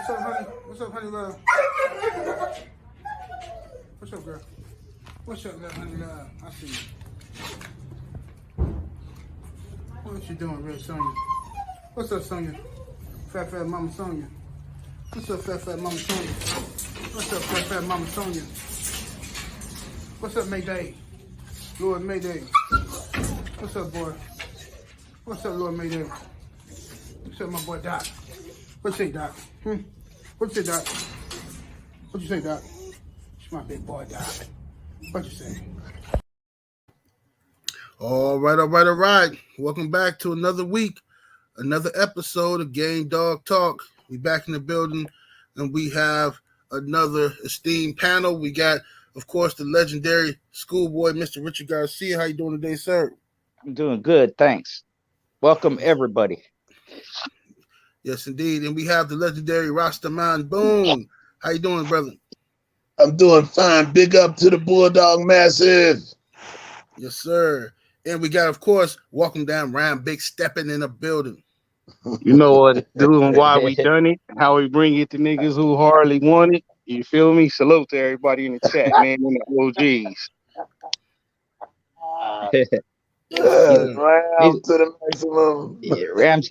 What's up, honey? What's up, honey love? What's up, girl? What's up, little honey love? I see you. What you doing, Red Sonia? What's up, Sonia? Fat Mama Sonia. What's up, Fat Mama Sonia? What's up, Fat Mama Sonia? What's up, Mayday? Lord Mayday. What's up, boy? What's up, Lord Mayday? What's up, my boy Doc? What you say, Doc? What you say, Doc? What you say, Doc? It's my big boy, Doc. What you say? All right. Welcome back to another week, another episode of Game Dog Talk. We back in the building, and we have another esteemed panel. We got, of course, the legendary schoolboy, Mr. Richard Garcia. How you doing today, sir? I'm doing good, thanks. Welcome, everybody. Yes, indeed. And we have the legendary Rastaman Boone. How you doing, brother? I'm doing fine. Big up to the Bulldog Massive. Yes, sir. And we got, of course, welcome down Ram Big stepping in the building. You know what to do and why we done it, how we bring it to niggas who hardly want it. You feel me? Salute to everybody in the chat, man, and the OGs. Ram to the maximum. Yeah,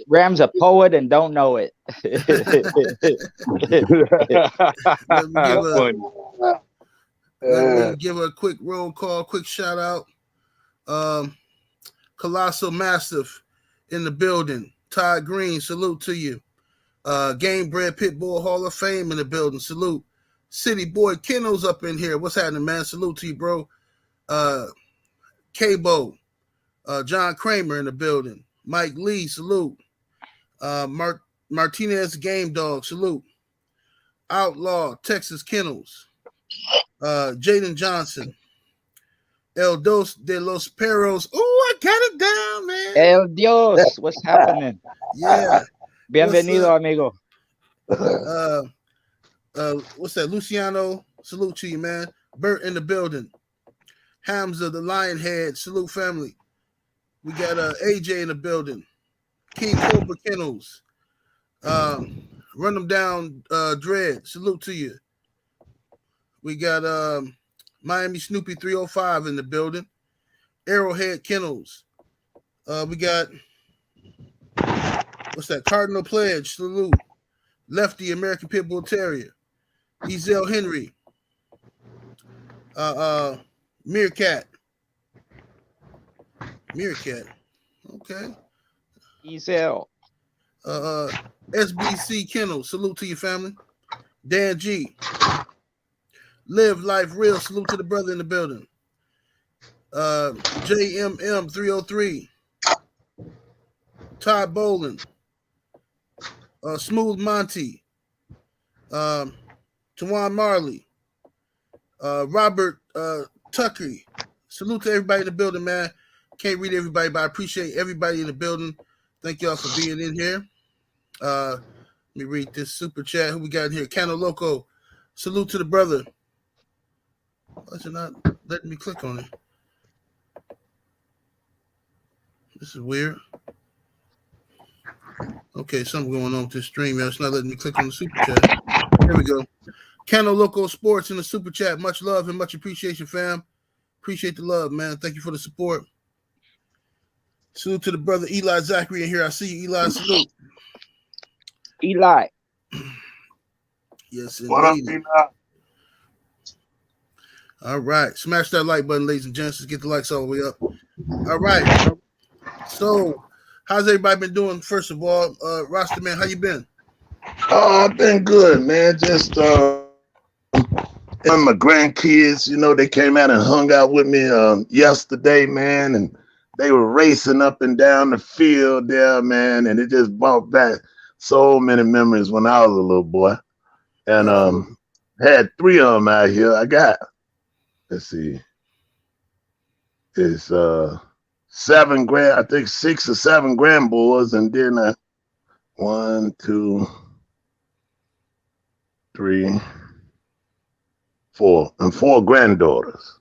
Ram's a poet and don't know it. Let me give a quick roll call, quick shout out. Colossal Massive in the building. Todd Green, salute to you. Game Bred Pitbull Hall of Fame in the building, salute. City Boy Keno's up in here. What's happening, man? Salute to you, bro. K-Bo. John Kramer in the building. Mike Lee, salute. Martinez Game Dog, salute. Outlaw, Texas Kennels. Jaden Johnson. El Dos de los Perros. Oh, I got it down, man. El Dios, what's happening? Yeah. Bienvenido, amigo. What's that? Luciano, salute to you, man. Bert in the building. Hamza, the Lionhead, salute family. We got AJ in the building. King Cobra Kennels. Run them down, Dread. Salute to you. We got Miami Snoopy 305 in the building. Arrowhead Kennels. We got what's that? Cardinal Pledge. Salute. Lefty American Pitbull Terrier. Ezel Henry. Meerkat. Okay. Ezel. SBC Kennel. Salute to your family. Dan G. Live Life Real. Salute to the brother in the building. JMM 303. Todd Bolin. Smooth Monty. Tawan Marley. Robert Tucker. Salute to everybody in the building, man. Can't read everybody, but I appreciate everybody in the building. Thank y'all for being in here. Let me read this super chat. Who we got in here? Cano Loco. Salute to the brother. Why is it not letting me click on it? This is weird. Okay, something going on with this stream. It's not letting me click on the super chat. There we go. Cano Loco Sports in the super chat. Much love and much appreciation, fam. Appreciate the love, man. Thank you for the support. Salute to the brother Eli Zachary in here. I see you, Eli. Salute. Eli. Yes, indeed. What up, Eli? All right. Smash that like button, ladies and gents. Let's get the likes all the way up. All right. So, how's everybody been doing? First of all, Rasta man, how you been? Oh, I've been good, man. Just and my grandkids, you know, they came out and hung out with me yesterday, man, and they were racing up and down the field there, man, and it just brought back so many memories when I was a little boy. And had 3 of them out here. I got, let's see, it's 7 I think 6 or 7 grandboys, and then 1, 2, 3, 4, and 4 granddaughters.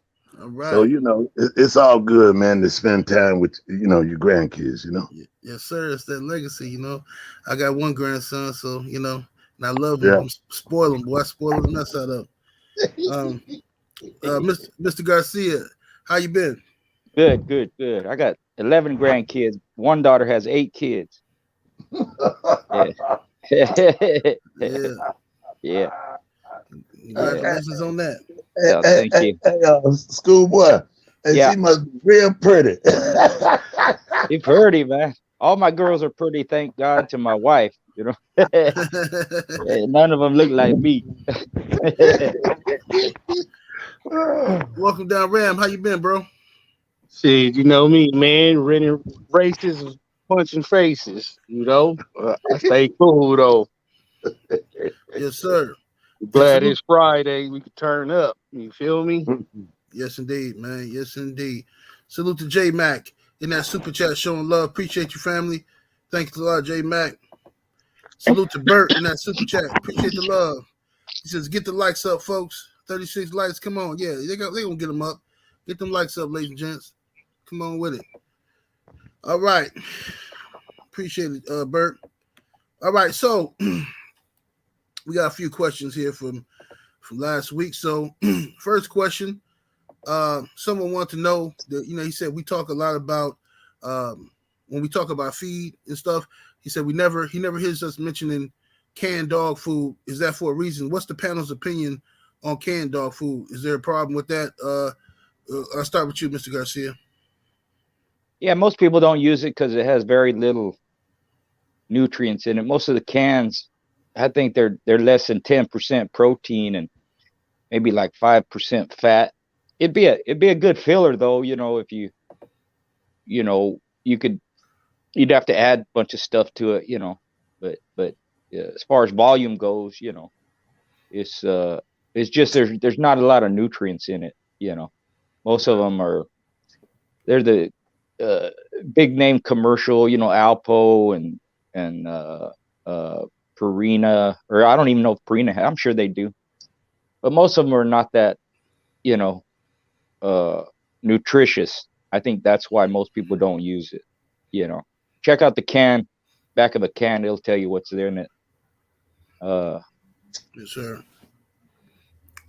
All right. So, you know, it's all good, man, to spend time with, you know, your grandkids, you know. Yes, sir. It's that legacy, you know. I got 1 grandson, so, you know, And I love them. Yeah. I'm spoil them, boy. I spoil the mess out of them. Mr. Garcia, how you been? Good, good, good. I got 11 grandkids. One daughter has 8 kids. Yeah. Yeah. Yeah. Congratulations on that. Yeah, thank you. Schoolboy. And Yeah. she must be real pretty. You're pretty, man. All my girls are pretty, thank God, to my wife, you know. None of them look like me. Welcome down, Ram. How you been, bro? Shit, you know me, man. Running races, punching faces. You know, I stay cool though. Yes, sir. Glad it's Friday. We can turn up. You feel me? Yes, indeed, man. Yes, indeed. Salute to J Mac in that super chat showing love. Appreciate you, family. Thanks a lot, J Mac. Salute to Bert in that super chat. Appreciate the love. He says, "Get the likes up, folks. 36 likes. Come on, yeah, they gonna get them up. Get them likes up, ladies and gents. Come on with it. All right. Appreciate it, Bert. All right, so we got a few questions here from last week. So first question, someone wanted to know that, he said we talk a lot about when we talk about feed and stuff. He said he never hears us mentioning canned dog food. Is that for a reason? What's the panel's opinion on canned dog food? Is there a problem with that? I'll start with you, Mr. Garcia. Yeah, most people don't use it because it has very little nutrients in it. Most of the cans, I think they're less than 10% protein and maybe like 5% fat. It'd be a good filler though, if you'd have to add a bunch of stuff to it, but as far as volume goes, it's just there's not a lot of nutrients in it, Most of them they're the big name commercial, Alpo and Purina, or I don't even know if Purina, I'm sure they do, but most of them are not that, nutritious. I think that's why most people don't use it. Check out the back of the can, it'll tell you what's there in it. Yes, sir.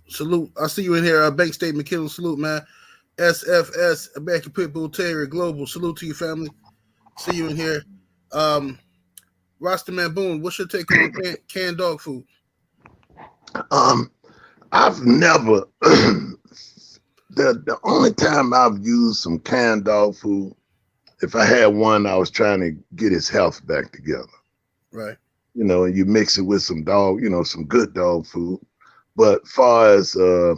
Salute. I see you in here. Bank Statement Killer. Salute, man. SFS, American Pitbull Terrier Global. Salute to your family. See you in here. Rastaman Boone, what's your take on canned dog food? I've never the only time I've used some canned dog food, if I had one, I was trying to get his health back together. Right. And you mix it with some dog, some good dog food. But far as a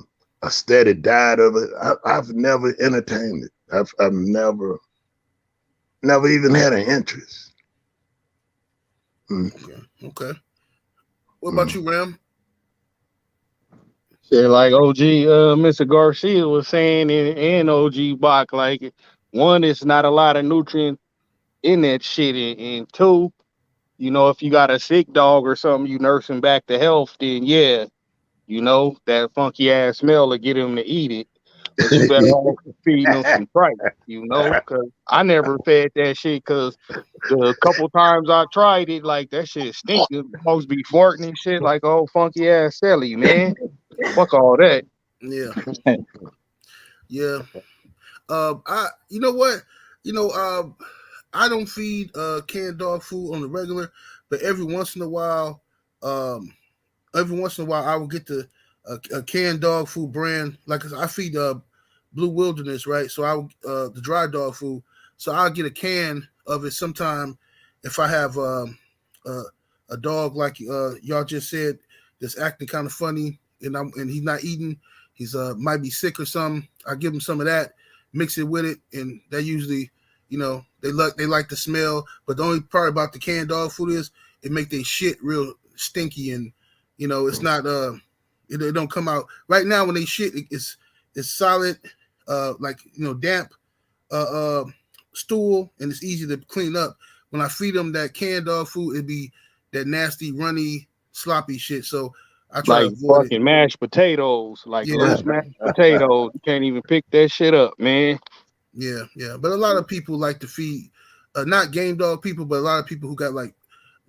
steady diet of it, I've never entertained it. I've never even had an interest. Okay. What about you, Ram? Yeah, like OG Mr. Garcia was saying, and OG Bach, like, one, it's not a lot of nutrients in that shit, and two, if you got a sick dog or something, you nursing back to health, then yeah, that funky ass smell will get him to eat it. But you better off feeding them some tripe, because I never fed that shit, because the couple times I tried it, like, that shit stinks. Dogs be farting and shit like, oh, funky ass Sally, man. Fuck all that. Yeah. Yeah. You know what? I don't feed canned dog food on the regular, but every once in a while, I will get a canned dog food brand. Like I feed Blue Wilderness, right? So the dry dog food. So I'll get a can of it sometime if I have a dog like y'all just said that's acting kind of funny and he's not eating. He's might be sick or something. I give him some of that, mix it with it, and that usually, they like the smell. But the only part about the canned dog food is it make their shit real stinky, and it's not it don't come out right now when they shit. It's solid, damp stool, and it's easy to clean up. When I feed them that canned dog food, it'd be that nasty, runny, sloppy shit. So I try like to avoid fucking mashed potatoes, like Yeah. loose mashed potatoes. You can't even pick that shit up, man. Yeah. But a lot of people like to feed, not game dog people, but a lot of people who got like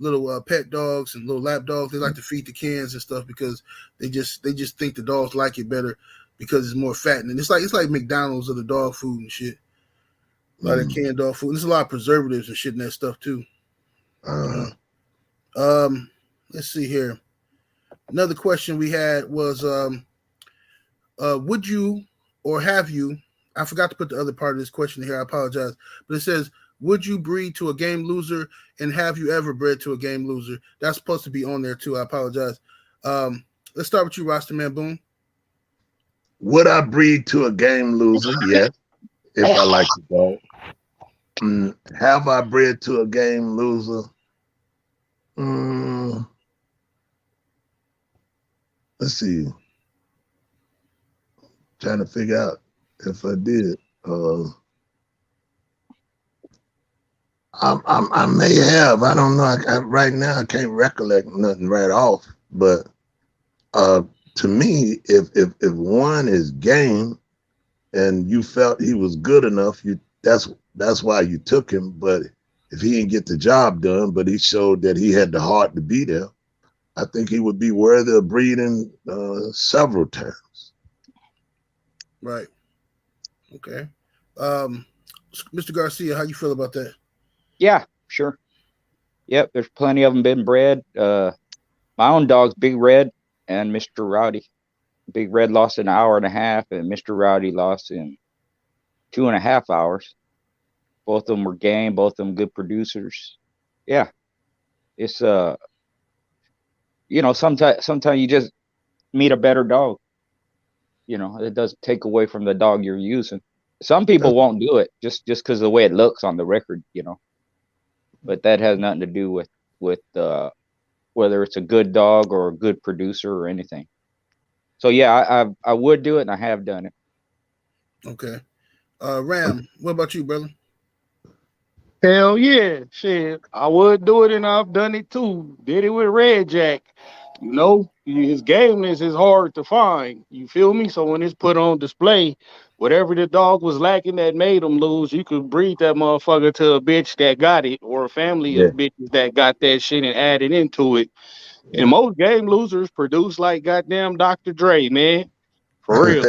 little pet dogs and little lap dogs. They like to feed the cans and stuff because they just think the dogs like it better because it's more fattening. It's like McDonald's of the dog food and shit. A lot of canned dog food. There's a lot of preservatives and shit in that stuff too. Let's see here. Another question we had was, would you or have you? I forgot to put the other part of this question here. I apologize, but it says, would you breed to a game loser, and have you ever bred to a game loser? That's supposed to be on there too. I apologize. Let's start with you, Rasta Man Boom. Would I breed to a game loser? Yes, if I like the dog. Have I bred to a game loser? Let's see. Trying to figure out if I did. I may have. I don't know. Right now, I can't recollect nothing right off. But to me, if one is game, and you felt he was good enough, that's why you took him. But if he didn't get the job done, but he showed that he had the heart to be there, I think he would be worthy of breeding several times. Right. Okay. Mr. Garcia, how you feel about that? Yeah, sure. Yep, there's plenty of them been bred. My own dog's Big Red and Mr. Rowdy. Big Red lost in an hour and a half, and Mr. Rowdy lost in 2.5 hours. Both of them were game, both of them good producers. Yeah. It's you know, sometimes you just meet a better dog. You know, it doesn't take away from the dog you're using. Some people won't do it just because of the way it looks on the record, you know. But that has nothing to do with whether it's a good dog or a good producer or anything. So yeah, I would do it, and I have done it. Okay. Ram, what about you, brother? Hell yeah, shit. I would do it, and I've done it too. Did it with Red Jack. You know, his gameness is hard to find. You feel me? So when it's put on display, whatever the dog was lacking that made him lose, you could breed that motherfucker to a bitch that got it, or a family of bitches that got that shit and added into it. And most game losers produce like goddamn Dr. Dre, man. For real.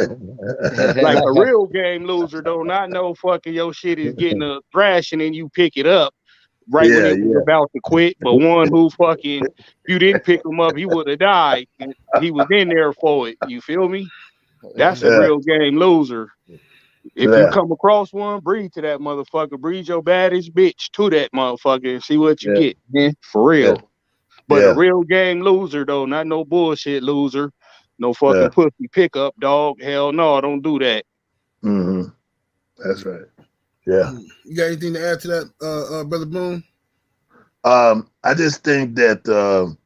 Like a real game loser, though, not no fucking your shit is getting a thrashing and you pick it up right when it was about to quit. But one who fucking, if you didn't pick him up, he would have died. And he was in there for it. You feel me? That's a real game loser. If you come across one, breed to that motherfucker. Breed your baddest bitch to that motherfucker and see what you get, man. For real. But a real game loser, though, not no bullshit loser. No fucking pussy pickup, dog. Hell no, don't do that. That's right. Yeah. You got anything to add to that, Brother Boone? I just think that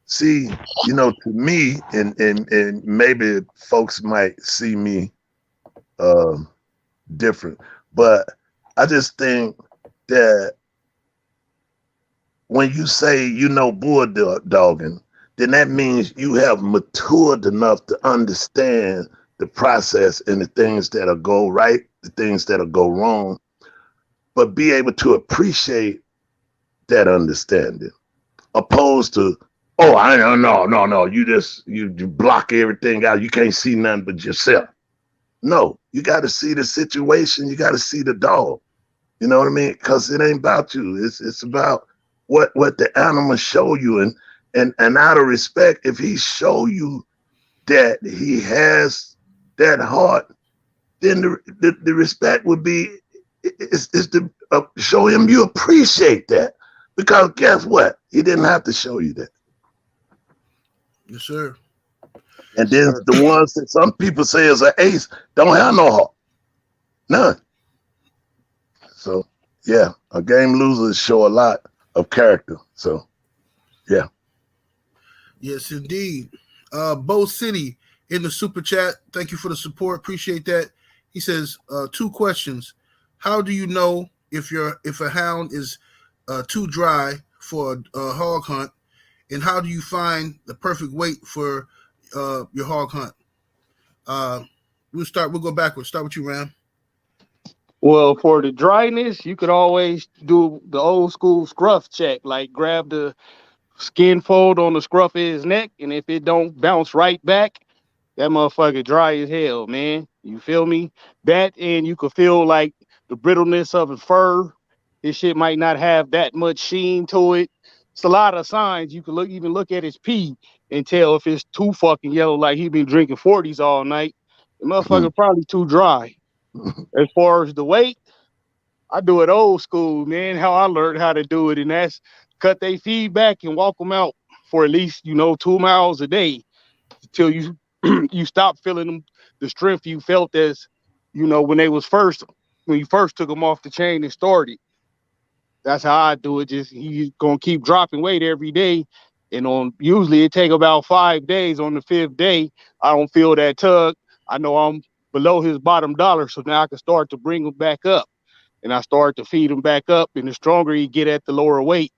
see, you know, to me, and maybe folks might see me different, but I just think that when you say you know bulldogging, then that means you have matured enough to understand the process and the things that'll go right, the things that'll go wrong, but be able to appreciate that understanding, opposed to, oh, I don't know, no, you block everything out. You can't see nothing but yourself. No, you got to see the situation. You got to see the dog. You know what I mean? Because it ain't about you. It's about what the animal show you. And out of respect, if he show you that he has that heart, then the respect would be is to show him you appreciate that. Because guess what? He didn't have to show you that. Yes, sir. And then the ones that some people say is an ace don't have no heart. None. So, yeah, a game loser show a lot of character. So, yeah. Yes, indeed. Bo City in the super chat. Thank you for the support. Appreciate that. He says, 2 questions. How do you know if a hound is too dry for a hog hunt? And how do you find the perfect weight for your hog hunt? We'll go backwards. Start with you, Ram. Well, for the dryness, you could always do the old school scruff check, like grab the skin fold on the scruff of his neck, and if it don't bounce right back, that motherfucker dry as hell, man. You feel me? That, and you could feel like the brittleness of his fur. His shit might not have that much sheen to it. It's a lot of signs. You can even look at his pee and tell if it's too fucking yellow, like he been drinking 40s all night. The motherfucker probably too dry. As far as the weight, I do it old school, man. How I learned how to do it, and that's cut their feedback and walk them out for at least 2 miles a day until you you stop feeling them, the strength you felt as when you first took them off the chain and started. That's how I do it. Just he's gonna keep dropping weight every day, and on usually it take about 5 days. On the 5th day, I don't feel that tug. I know I'm below his bottom dollar, so now I can start to bring him back up, and I start to feed him back up. And the stronger you get at the lower weight,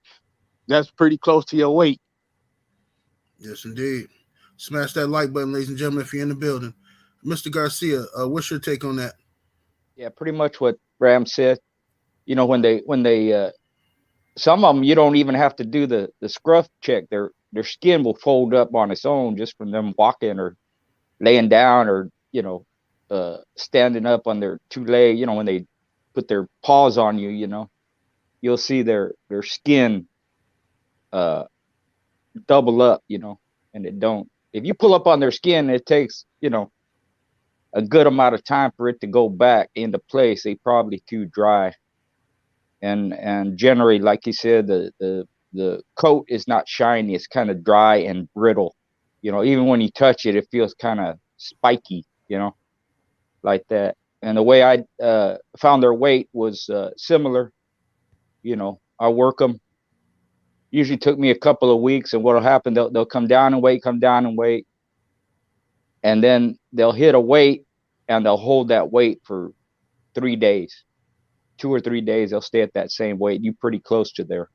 that's pretty close to your weight. Yes, indeed. Smash that like button, ladies and gentlemen, if you're in the building. Mr. Garcia, what's your take on that? Yeah, pretty much what Ram said. When they some of them, you don't even have to do the scruff check. Their skin will fold up on its own just from them walking or laying down or standing up on their two legs. When they put their paws on you, you'll see their skin double up, and it don't. If you pull up on their skin, it takes a good amount of time for it to go back into place. They probably too dry. And generally, like you said, the coat is not shiny. It's kind of dry and brittle. Even when you touch it, it feels kind of spiky, like that. And the way I found their weight was similar. I work them. Usually took me a couple of weeks, and what'll happen, they'll come down in weight, and then they'll hit a weight, and they'll hold that weight for 3 days. 2 or 3 days, they'll stay at that same weight. You pretty close to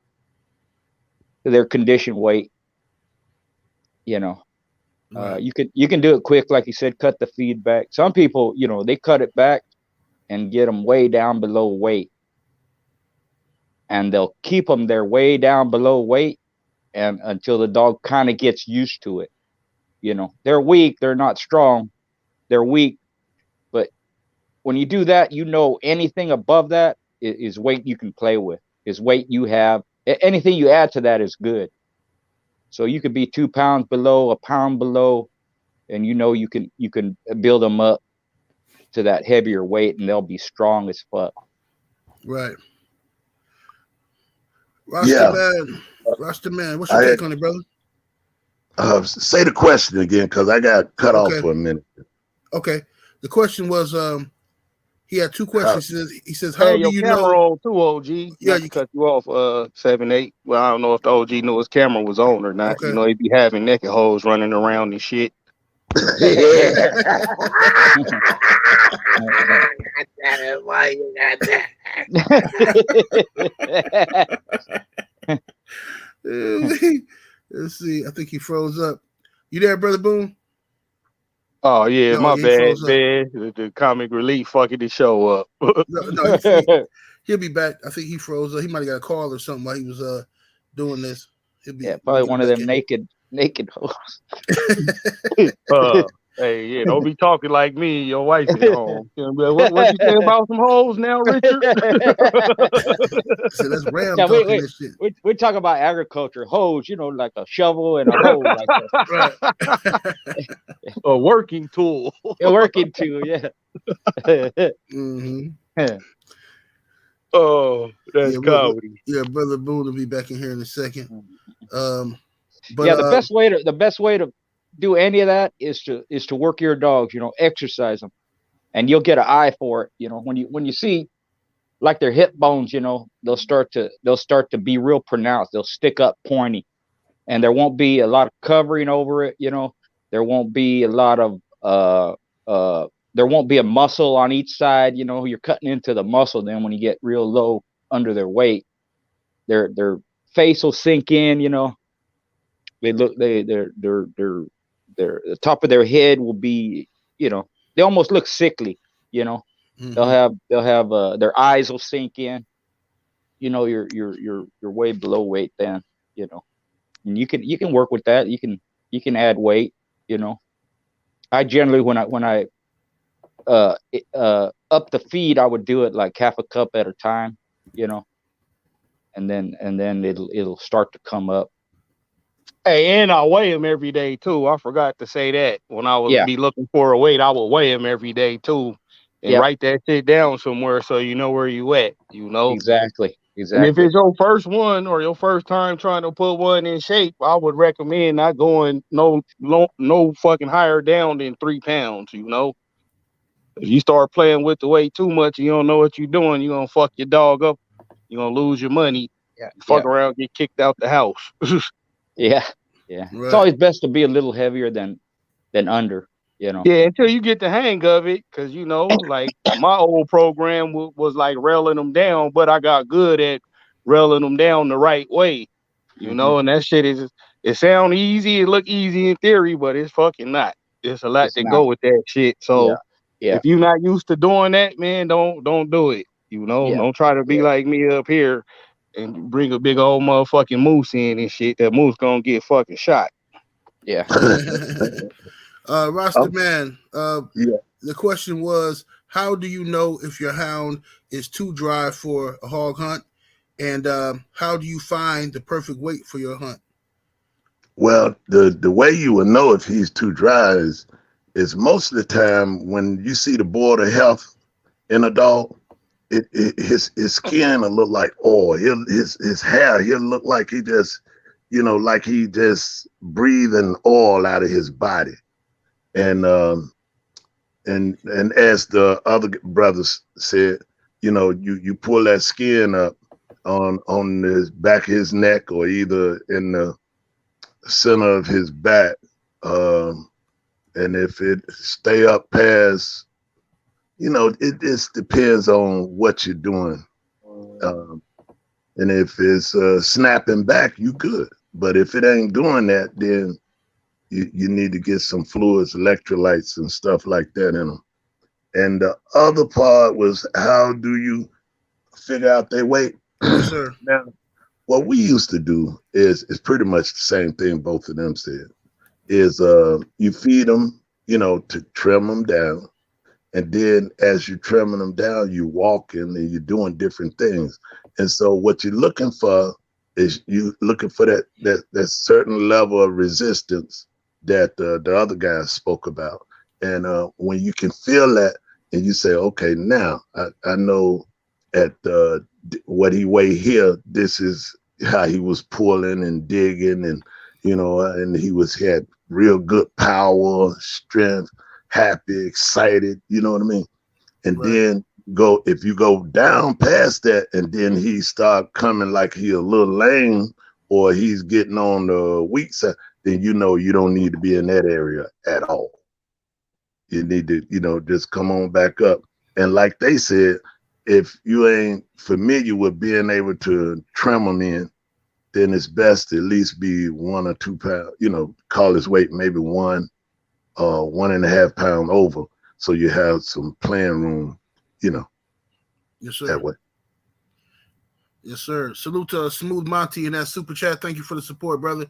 their condition weight. Right. You can do it quick, like you said. Cut the feedback. Some people, they cut it back and get them way down below weight, and they'll keep them there way down below weight, and until the dog kind of gets used to it. They're weak. They're not strong. They're weak. But when you do that, anything above that is weight you can play with, is weight you have. Anything you add to that is good. So you could be 2 pounds below, a pound below, and you can build them up to that heavier weight, and they'll be strong as fuck. Right. Rasta man, what's your take on it, brother? Say the question again, because I got cut off for a minute. Okay. The question was, he had 2 questions. He says, how Hey, do your you camera know? on too, OG. Yeah, you cut you off 7-8. Well, I don't know if the OG knew his camera was on or not. Okay. He'd be having naked hoes running around and shit. Why you got that? Let's see. I think he froze up. You there, brother Boone? Oh yeah, No, my he bad, froze up. man. The comic relief fucking the show up. No, he'll be back. I think he froze up. He might have got a call or something while he was doing this. Probably one of them naked hoes. Hey, yeah, don't be talking like me. Your wife at home. What you say about some hoes now, Richard? So that's Ram talking this shit. We're talking about agriculture. Hoes, like a shovel and a hoe, like that. A working tool. A working tool, yeah. Mm-hmm. Oh, that's comedy. Yeah, brother Boone will be back in here in a second. But yeah, the best way to do any of that is to work your dogs, exercise them, and you'll get an eye for it. When you see like their hip bones, they'll start to be real pronounced. They'll stick up pointy, and there won't be a lot of covering over it. There won't be a lot of there won't be a muscle on each side. You're cutting into the muscle. Then when you get real low under their weight, their face will sink in. They look the top of their head will be, they almost look sickly. They'll have their eyes will sink in. You know, you're way below weight then. You know, and you can work with that. You can add weight. You know, I generally when I up the feed, I would do it like half a cup at a time. You know, and then it'll start to come up. Hey, and I weigh him every day too. I forgot to say that. When I would be looking for a weight, I would weigh him every day too, and write that shit down somewhere so you know where you at. You know, exactly. And if it's your first one or your first time trying to put one in shape, I would recommend not going no fucking higher down than 3 pounds. You know, if you start playing with the weight too much, you don't know what you're doing. You're gonna fuck your dog up. You're gonna lose your money. Fuck around, get kicked out the house. Yeah. Right. It's always best to be a little heavier than under, you know. Yeah, until you get the hang of it, because you know, like my old program was like railing them down, but I got good at railing them down the right way, you know. And that shit it sound easy, it look easy in theory, but it's fucking not. There's a lot go with that shit. So if you're not used to doing that, man, don't do it. You know, don't try to be like me up here and bring a big old motherfucking moose in and shit. That moose gonna get fucking shot. Yeah. Rasta man, the question was, how do you know if your hound is too dry for a hog hunt? And how do you find the perfect weight for your hunt? Well, the way you will know if he's too dry is most of the time when you see the border health in a dog, his skin will look like oil. His hair, he'll look like he just, you know, like he just breathing oil out of his body. And as the other brothers said, you know, you pull that skin up on the back of his neck or either in the center of his back, and if it stay up past, you know, it just depends on what you're doing. And if it's snapping back, you good. But if it ain't doing that, then you need to get some fluids, electrolytes and stuff like that in them. And the other part was, how do you figure out their weight? Yes, sir. Now, what we used to do is pretty much the same thing both of them said, is you feed them, you know, to trim them down. And then as you're trimming them down, you walking and you're doing different things. And so what you're looking for is you looking for that certain level of resistance that the other guys spoke about. And when you can feel that and you say, okay, now I know at what he weighed here, this is how he was pulling and digging, and, you know, and he had real good power, strength, happy, excited, you know what I mean? And then if you go down past that and then he start coming like he a little lame or he's getting on the weak side, then you know you don't need to be in that area at all. You need to, you know, just come on back up. And like they said, if you ain't familiar with being able to trim them in, then it's best to at least be 1 or 2 pounds, you know, call his weight maybe 1.5 pounds over, so you have some playing room, you know. Yes, sir. That way. Yes, sir. Salute to Smooth Monty in that super chat. Thank you for the support, brother.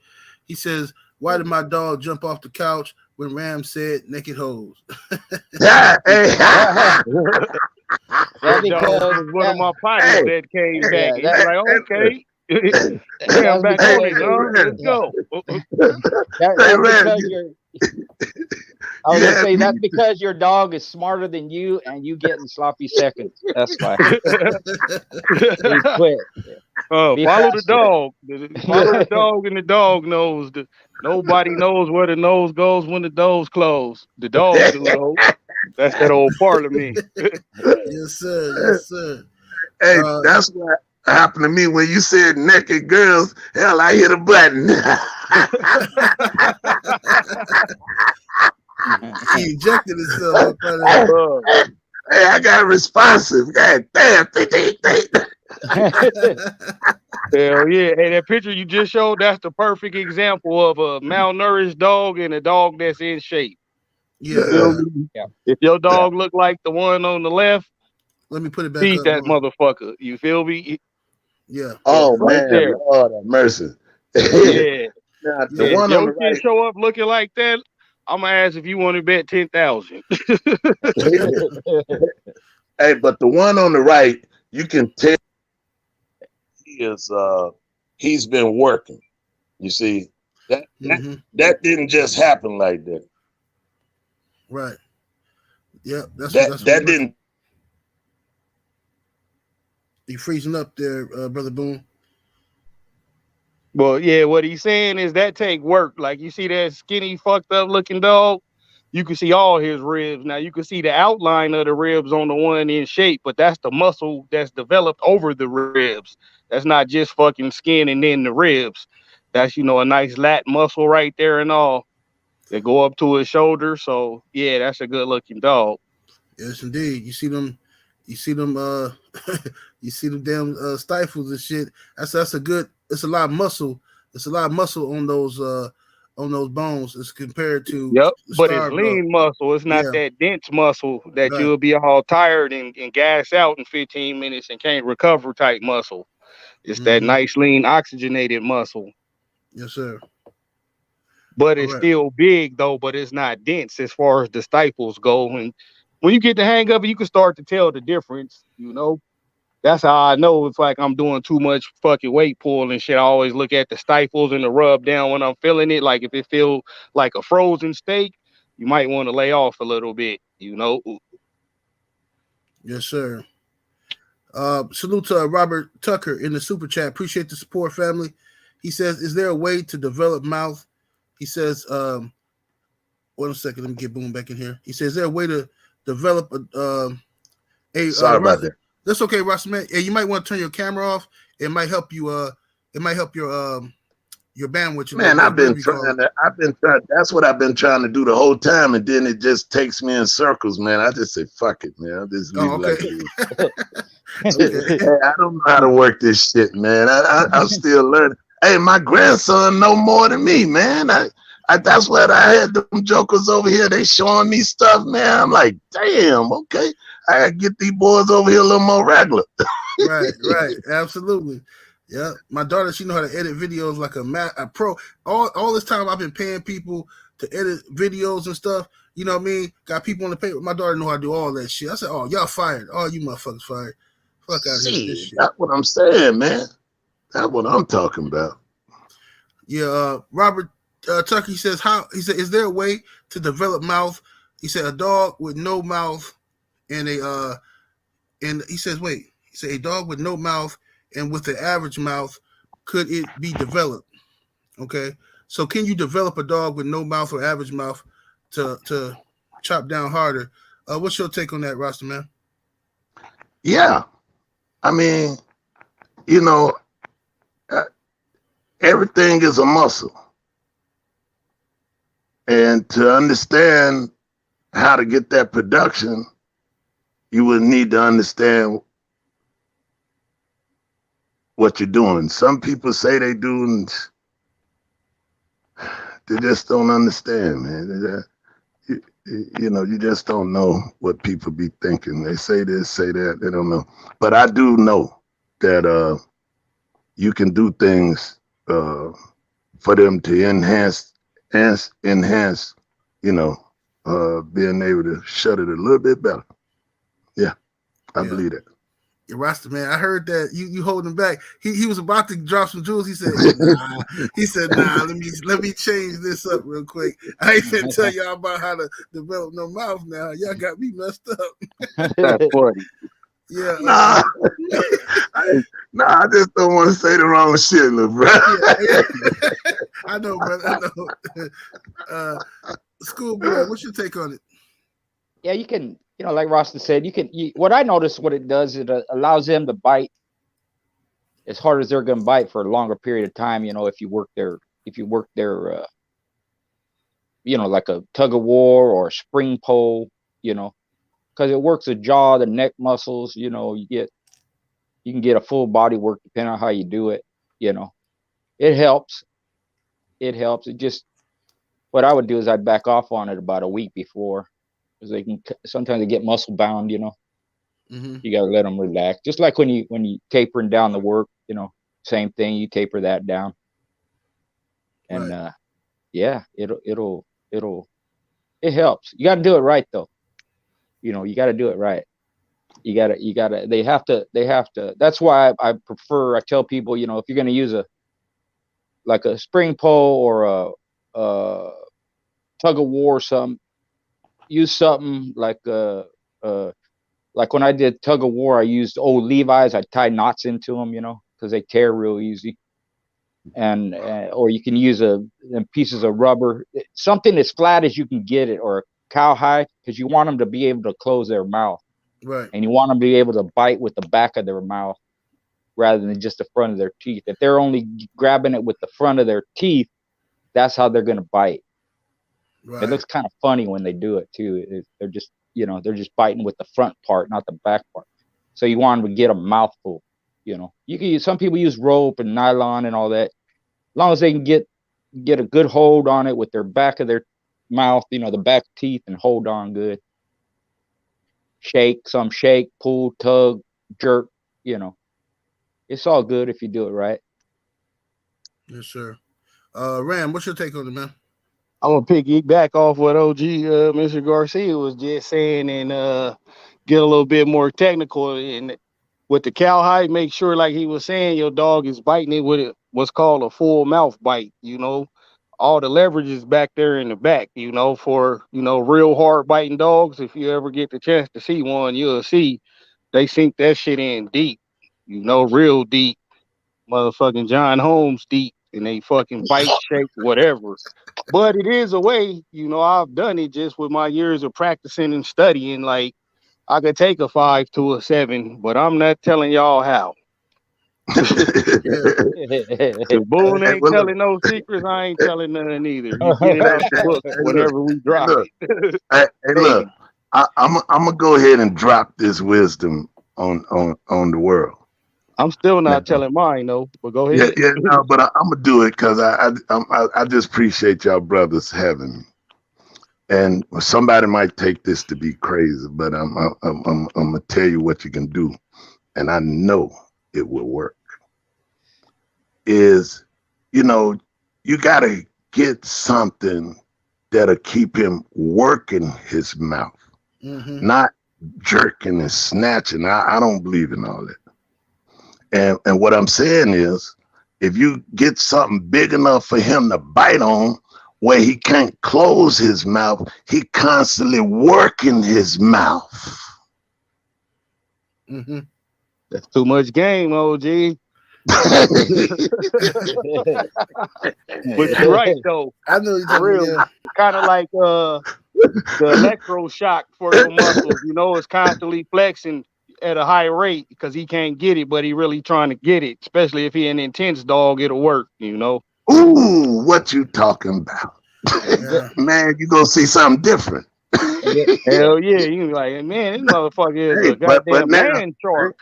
He says, why did my dog jump off the couch when Ram said naked hoes? That was one of my partners that came back. He's like, okay. Damn, back on it, huh? Let's go. I was gonna say that's because your dog is smarter than you and you getting sloppy seconds. That's why. He quit. Follow the dog. Follow the dog, and the dog knows. Nobody knows where the nose goes when the doors close. The dog do though. That's that old parliament. Yes, sir. Yes, sir. Hey, that's what happened to me when you said naked girls. Hell, I hit a button. He ejected himself. Hey, I got responsive. God damn. Hell yeah. Hey, that picture you just showed, that's the perfect example of a malnourished dog and a dog that's in shape. Yeah. If your dog look like the one on the left, Let me put it back Feed up. that motherfucker. You feel me? Yeah. Oh Right man, there. Lord have mercy. Yeah. Now, the Yeah. If one on your the shit right, show up looking like that, I'm gonna ask if you want to bet 10,000. hey, but the one on the right, you can tell he is he's been working. You see, that didn't just happen like that. Right. Yeah. That's That what that didn't. you freezing up there, brother Boone. Well, yeah, what he's saying is that take work. Like you see that skinny, fucked up looking dog, you can see all his ribs. Now you can see the outline of the ribs on the one in shape, but that's the muscle that's developed over the ribs. That's not just fucking skin and then the ribs. That's, you know, a nice lat muscle right there and all that go up to his shoulder. So yeah, that's a good looking dog. Yes, indeed. You see them. You see them. You see them damn stifles and shit. That's a good. It's a lot of muscle. It's a lot of muscle on those bones as compared to Yep, but it's starved. lean muscle. It's not Yeah. that dense muscle that Right. you'll be all tired and gas out in 15 minutes and can't recover type muscle. It's that nice, lean, oxygenated muscle. Yes, sir. But All it's right. still big though, but it's not dense as far as the stifles go. And when you get the hang of it, you can start to tell the difference, you know. That's how I know if like I'm doing too much fucking weight pull and shit. I always look at the stifles and the rub down when I'm feeling it. Like if it feel like a frozen steak, you might want to lay off a little bit, you know. Yes, sir. Salute to Robert Tucker in the super chat. Appreciate the support, family. He says, "Is there a way to develop mouth?" He says, "Wait a second. Let me get Boom back in here." He says, "Is there a way to develop a Sorry about that. That's okay, Ross, man. Yeah, you might want to turn your camera off. It might help you. It might help your bandwidth. Man, I've been trying. That's what I've been trying to do the whole time, and then it just takes me in circles, man. I just say, fuck it, man. I'll just leave it like it is. Okay. Hey, I don't know how to work this shit, man. I'm still learning. Hey, my grandson know more than me, man. That's what I had them jokers over here. They showing me stuff, man. I'm like, damn, okay. I gotta get these boys over here a little more regular. Right. Absolutely. Yeah. My daughter, she know how to edit videos like a pro. All this time I've been paying people to edit videos and stuff. You know what I mean? Got people on the paper. My daughter know how to do all that shit. I said, "Oh, y'all fired. Oh, you motherfuckers fired. Fuck out here with this shit." That's what I'm saying, man. That's what I'm talking about. Yeah, Robert Tucker, he says, "Is there a way to develop mouth?" He said, "A dog with no mouth and he says, wait, he said a dog with no mouth and with an average mouth, could it be developed?" Okay, so can you develop a dog with no mouth or average mouth to chop down harder? What's your take on that, Rasta man? Yeah, I mean, you know, everything is a muscle, and to understand how to get that production, you would need to understand what you're doing. Some people say they do, and they just don't understand, man. You know, you just don't know what people be thinking. They say this, say that, they don't know. But I do know that you can do things for them to enhance, you know, being able to shut it a little bit better. Yeah, I believe that. Yeah, Rasta man, I heard that you holding back. He was about to drop some jewels. He said, "Nah." He said, "Nah, let me change this up real quick. I ain't gonna tell y'all about how to develop no mouth now. Y'all got me messed up." That's funny. Yeah. Nah, I just don't want to say the wrong shit, little bro. Yeah. I know, brother. I know. Schoolboy, what's your take on it? Yeah, you can, you know, like Rasta said, what I noticed, what it does, it allows them to bite as hard as they're going to bite for a longer period of time. You know, if you work their, you know, like a tug of war or a spring pole, you know, because it works the jaw, the neck muscles. You know, you can get a full body work depending on how you do it. You know, it helps. It just, what I would do is I'd back off on it about a week before, because sometimes they get muscle bound, you know. Mm-hmm. You gotta let them relax. Just like when you tapering down the work, same thing. You taper that down, and Right. yeah, it helps. You got to do it right though. You got to do it right. You gotta. They have to. That's why I prefer. I tell people, if you're gonna use a spring pole or a tug of war or something, use something like when I did tug of war, I used old Levi's. I tied knots into them, because they tear real easy. And or you can use pieces of rubber, something as flat as you can get it, or a cowhide, because you want them to be able to close their mouth, Right. and you want them to be able to bite with the back of their mouth rather than just the front of their teeth. If they're only grabbing it with the front of their teeth, that's how they're going to bite. Right. It looks kind of funny when they do it too. They're just biting with the front part, not the back part. So you want them to get a mouthful. You can use, some people use rope and nylon and all that. As long as they can get a good hold on it with their back of their mouth, the back teeth, and hold on good. Shake, pull, tug, jerk. It's all good if you do it right. Yes, sir. Ram, what's your take on it, man? I'm gonna piggyback off what OG Mr. Garcia was just saying and get a little bit more technical. And with the cowhide, make sure, like he was saying, your dog is biting it with what's called a full mouth bite. All the leverage is back there in the back. For real hard biting dogs. If you ever get the chance to see one, you'll see they sink that shit in deep. Real deep, motherfucking John Holmes deep, and they fucking bite, shake, whatever. But it is a way, I've done it just with my years of practicing and studying. Like, I could take a 5 to a 7, but I'm not telling y'all how. If Boone ain't telling no secrets, I ain't telling none either. You get it out the book whenever we drop it. Look, I'm gonna go ahead and drop this wisdom on the world. I'm still not telling mine though, but go ahead. Yeah, no, but I'm gonna do it because I just appreciate y'all brothers having me. And somebody might take this to be crazy, but I'm gonna tell you what you can do, and I know it will work. Is you gotta get something that'll keep him working his mouth, not jerking and snatching. I don't believe in all that. And what I'm saying is, if you get something big enough for him to bite on, where he can't close his mouth, he constantly working his mouth. That's too much game, OG. But you're right though. I know you're real. Yeah. Kind of like the electroshock for your muscles. It's constantly flexing at a high rate because he can't get it, but he really trying to get it. Especially if he an intense dog, it'll work. Ooh, what you talking about? Yeah. Man, you gonna see something different. Hell yeah, you like, man, this motherfucker is a goddamn man shark.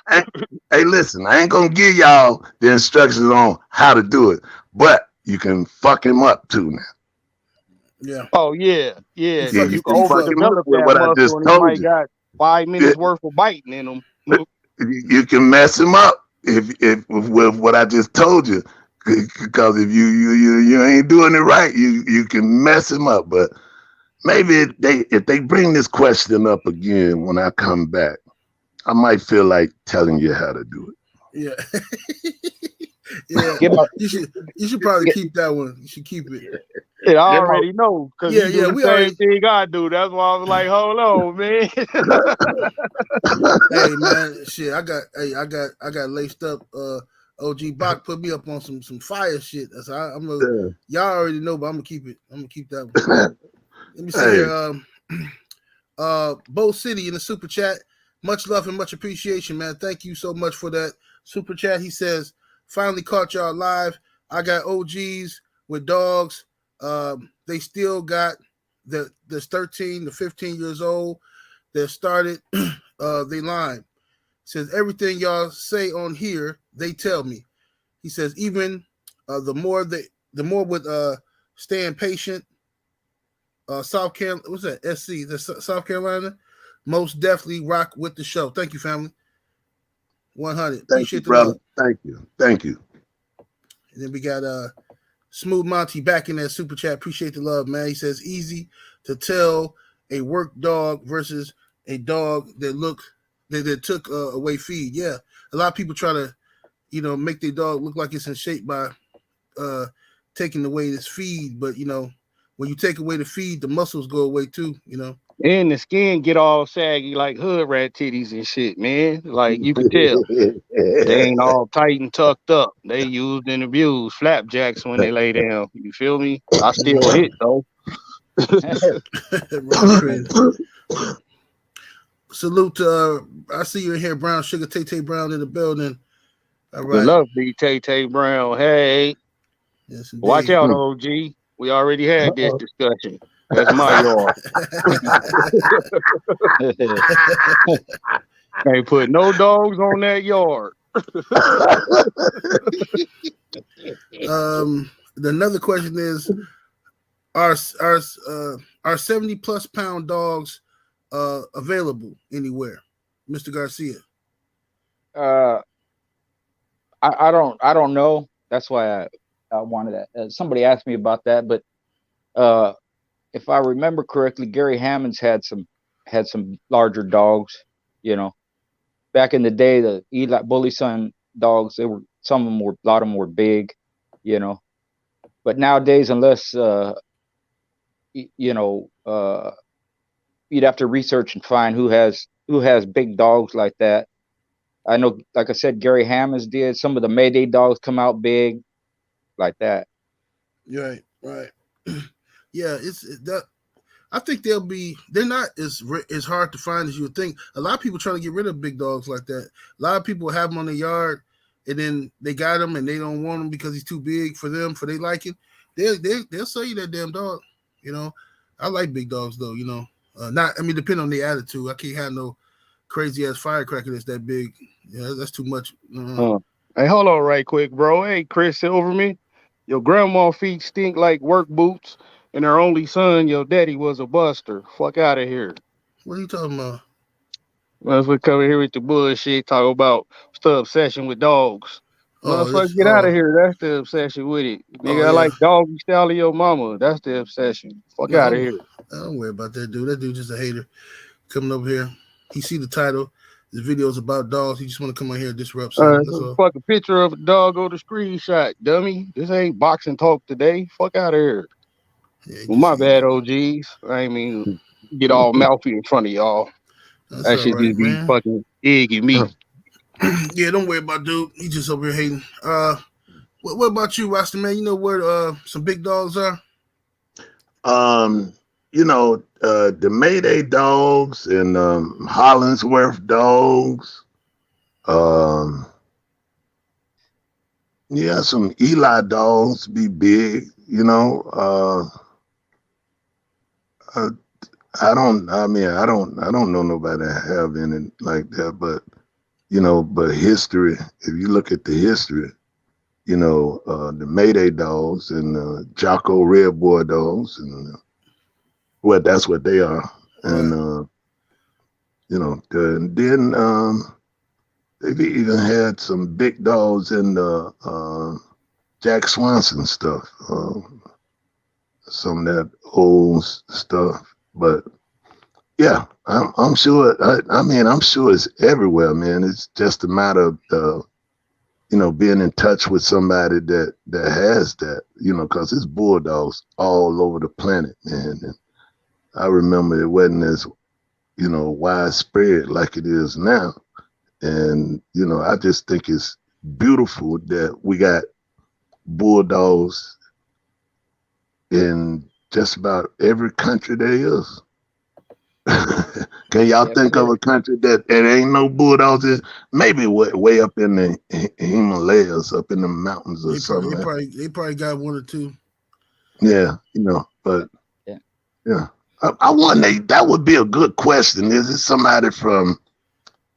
Hey, listen, I ain't gonna give y'all the instructions on how to do it, but you can fuck him up too now. Yeah. Oh yeah. You can overdevelop that what I just and told might you. Got 5 minutes worth of biting in him. You can mess him up if with what I just told you, because if you ain't doing it right, you can mess him up. But maybe if they bring this question up again when I come back, I might feel like telling you how to do it. Yeah. You should probably keep that one. You should keep it. Yeah, I already know because you do the same thing I do. That's why I was like, hold on, man. Hey man, shit, I got laced up. OG Bach put me up on some fire shit. That's y'all already know, but I'm gonna keep it. I'm gonna keep that one. Let me see here. Bo City in the super chat. Much love and much appreciation, man. Thank you so much for that super chat. He says, finally caught y'all live. I got OGs with dogs. They still got there's 13 to 15 years old that started they line. Says everything y'all say on here, they tell me. He says even the more with staying patient. South Carolina, what's that? SC, the South Carolina. most definitely rock with the show. Thank you, family. 100. Thank you, Appreciate the brother. love. Thank you. Thank you. And then we got Smooth Monty back in that super chat. Appreciate the love, man. He says easy to tell a work dog versus a dog that took away feed. Yeah, a lot of people try to, make their dog look like it's in shape by taking away this feed, but when you take away the feed, the muscles go away too. And the skin get all saggy like hood rat titties and shit, man. Like you can tell. They ain't all tight and tucked up. They used and abused flapjacks when they lay down. You feel me? I still hit though. Salute to I see you in here, Brown Sugar Tay Brown in the building. All right. Good luck, B Tay Brown. Hey. Yes, watch out, OG. We already had this discussion. That's my yard. Ain't put no dogs on that yard. Another question is, are 70+ pound dogs available anywhere, Mr. Garcia? I don't know. That's why I wanted that. Somebody asked me about that, but if I remember correctly, Gary Hammond's had some larger dogs. Back in the day, the Eli Bully Son dogs, a lot of them were big. But nowadays, unless you'd have to research and find who has big dogs like that. I know, like I said, Gary Hammond's did. Some of the Mayday dogs come out big, like that. Right. Yeah, it's that. I think they're not as hard to find as you would think. A lot of people trying to get rid of big dogs like that. A lot of people have them on their yard, and then they got them, and they don't want him because he's too big for them, for they liking. They'll sell you that damn dog. I like big dogs though. Depending on the attitude. I can't have no crazy ass firecracker that's that big. Yeah, that's too much. Hey, hold on right quick, bro. Hey, Chris Silverman, your grandma feet stink like work boots, and her only son, your daddy, was a buster. Fuck out of here. What are you talking about? Let's come here with the bullshit, talk about the obsession with dogs. Motherfucker, get out of here. That's the obsession with it. Nigga, I like doggy style of your mama. That's the obsession. Fuck out of here. Don't worry about that dude. That dude just a hater coming over here. He see the title. The video's about dogs. He just want to come on here and disrupt something. That's all. Fuck a picture of a dog or the screenshot, dummy. This ain't boxing talk today. Fuck out of here. Yeah, well, my bad, OGs. I ain't mean get all mouthy in front of y'all. That shit just be fucking egging me. Yeah, don't worry about dude. He just over here hating. What about you, Rasta man? You know where some big dogs are? The Mayday dogs and Hollingsworth dogs. Some Eli dogs be big. I don't know nobody that have any like that, but history. If you look at the history, the Mayday dogs and JOCKO REDBOY dogs and. Well, that's what they are, and then they've even had some big dogs in the Jack Swanson stuff, some of that old stuff. But yeah, I'm sure. I'm sure it's everywhere, man. It's just a matter of being in touch with somebody that has that, because it's bulldogs all over the planet, man. And I remember it wasn't as, widespread like it is now. And, I just think it's beautiful that we got bulldogs in just about every country there is. Can y'all think of a country that ain't no bulldogs in? Maybe way up in the Himalayas, up in the mountains or something. They probably got one or two. Yeah, but yeah. I wonder, that would be a good question. Is it somebody from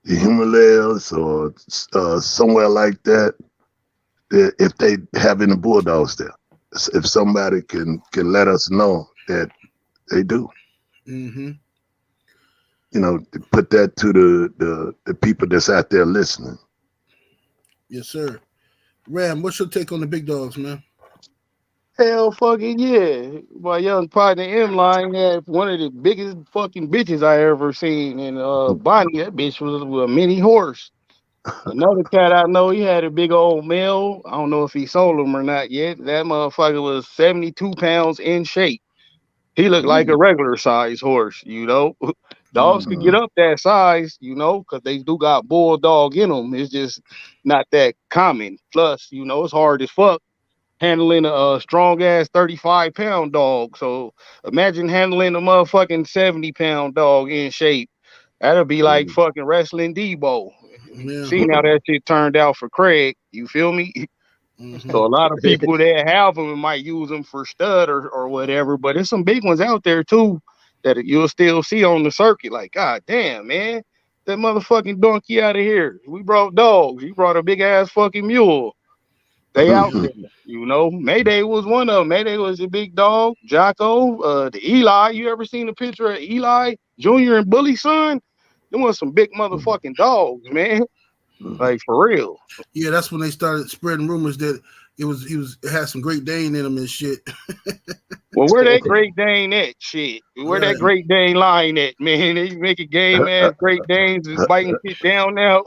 the Himalayas or somewhere like that, if they have any bulldogs there? If somebody can let us know that they do. Mm-hmm. you know, to put that to the people that's out there listening. Yes, sir. Ram, what's your take on the big dogs, man? Hell fucking yeah. My young partner M-Line had one of the biggest fucking bitches I ever seen. And Bonnie, that bitch was a mini horse. Another cat I know, he had a big old male. I don't know if he sold him or not yet. That motherfucker was 72 pounds in shape. He looked like a regular size horse, you know. Dogs could get up that size, you know, because they do got bulldog in them. It's just not that common. Plus, you know, it's hard as fuck handling a strong ass 35-pound dog. So imagine handling a motherfucking 70-pound dog in shape. That'll be like fucking wrestling DIBO. Yeah. Seeing how that shit turned out for Craig, you feel me? So a lot of people that have them might use them for stud or whatever, but there's some big ones out there too that you'll still see on the circuit. Like, God damn, man, that motherfucking donkey out of here. We brought dogs. You brought a big ass fucking mule. They out there, you know. Mayday was one of them. Mayday was a big dog. JOCKO, the Eli. You ever seen a picture of Eli Jr. and Bully's son? Them was some big motherfucking dogs, man. Like for real. Yeah, that's when they started spreading rumors that it had some Great Dane in them and shit. Well, where that Great Dane at? Shit. Where that Great Dane line at, man? They making game ass Great Danes is biting shit down now.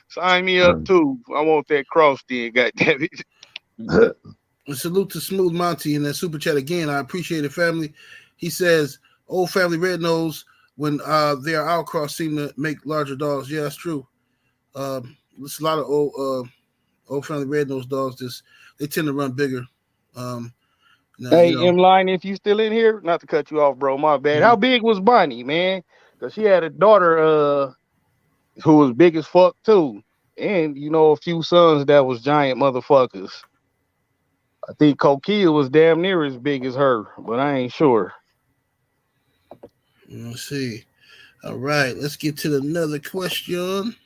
Sign me up too. I want that cross then, goddamn it. And salute to Smooth Monty in that super chat again. I appreciate it, family. He says, old family red nose when they are outcross seem to make larger dogs. Yeah, that's true. There's a lot of old family red nose dogs. They tend to run bigger. Hey, M-Line, if you still in here, not to cut you off, bro, my bad. How big was Bonnie, man? Because she had a daughter who was big as fuck, too. And, you know, a few sons that was giant motherfuckers. I think Coquille was damn near as big as her, but I ain't sure. Let's see. All right, let's get to another question.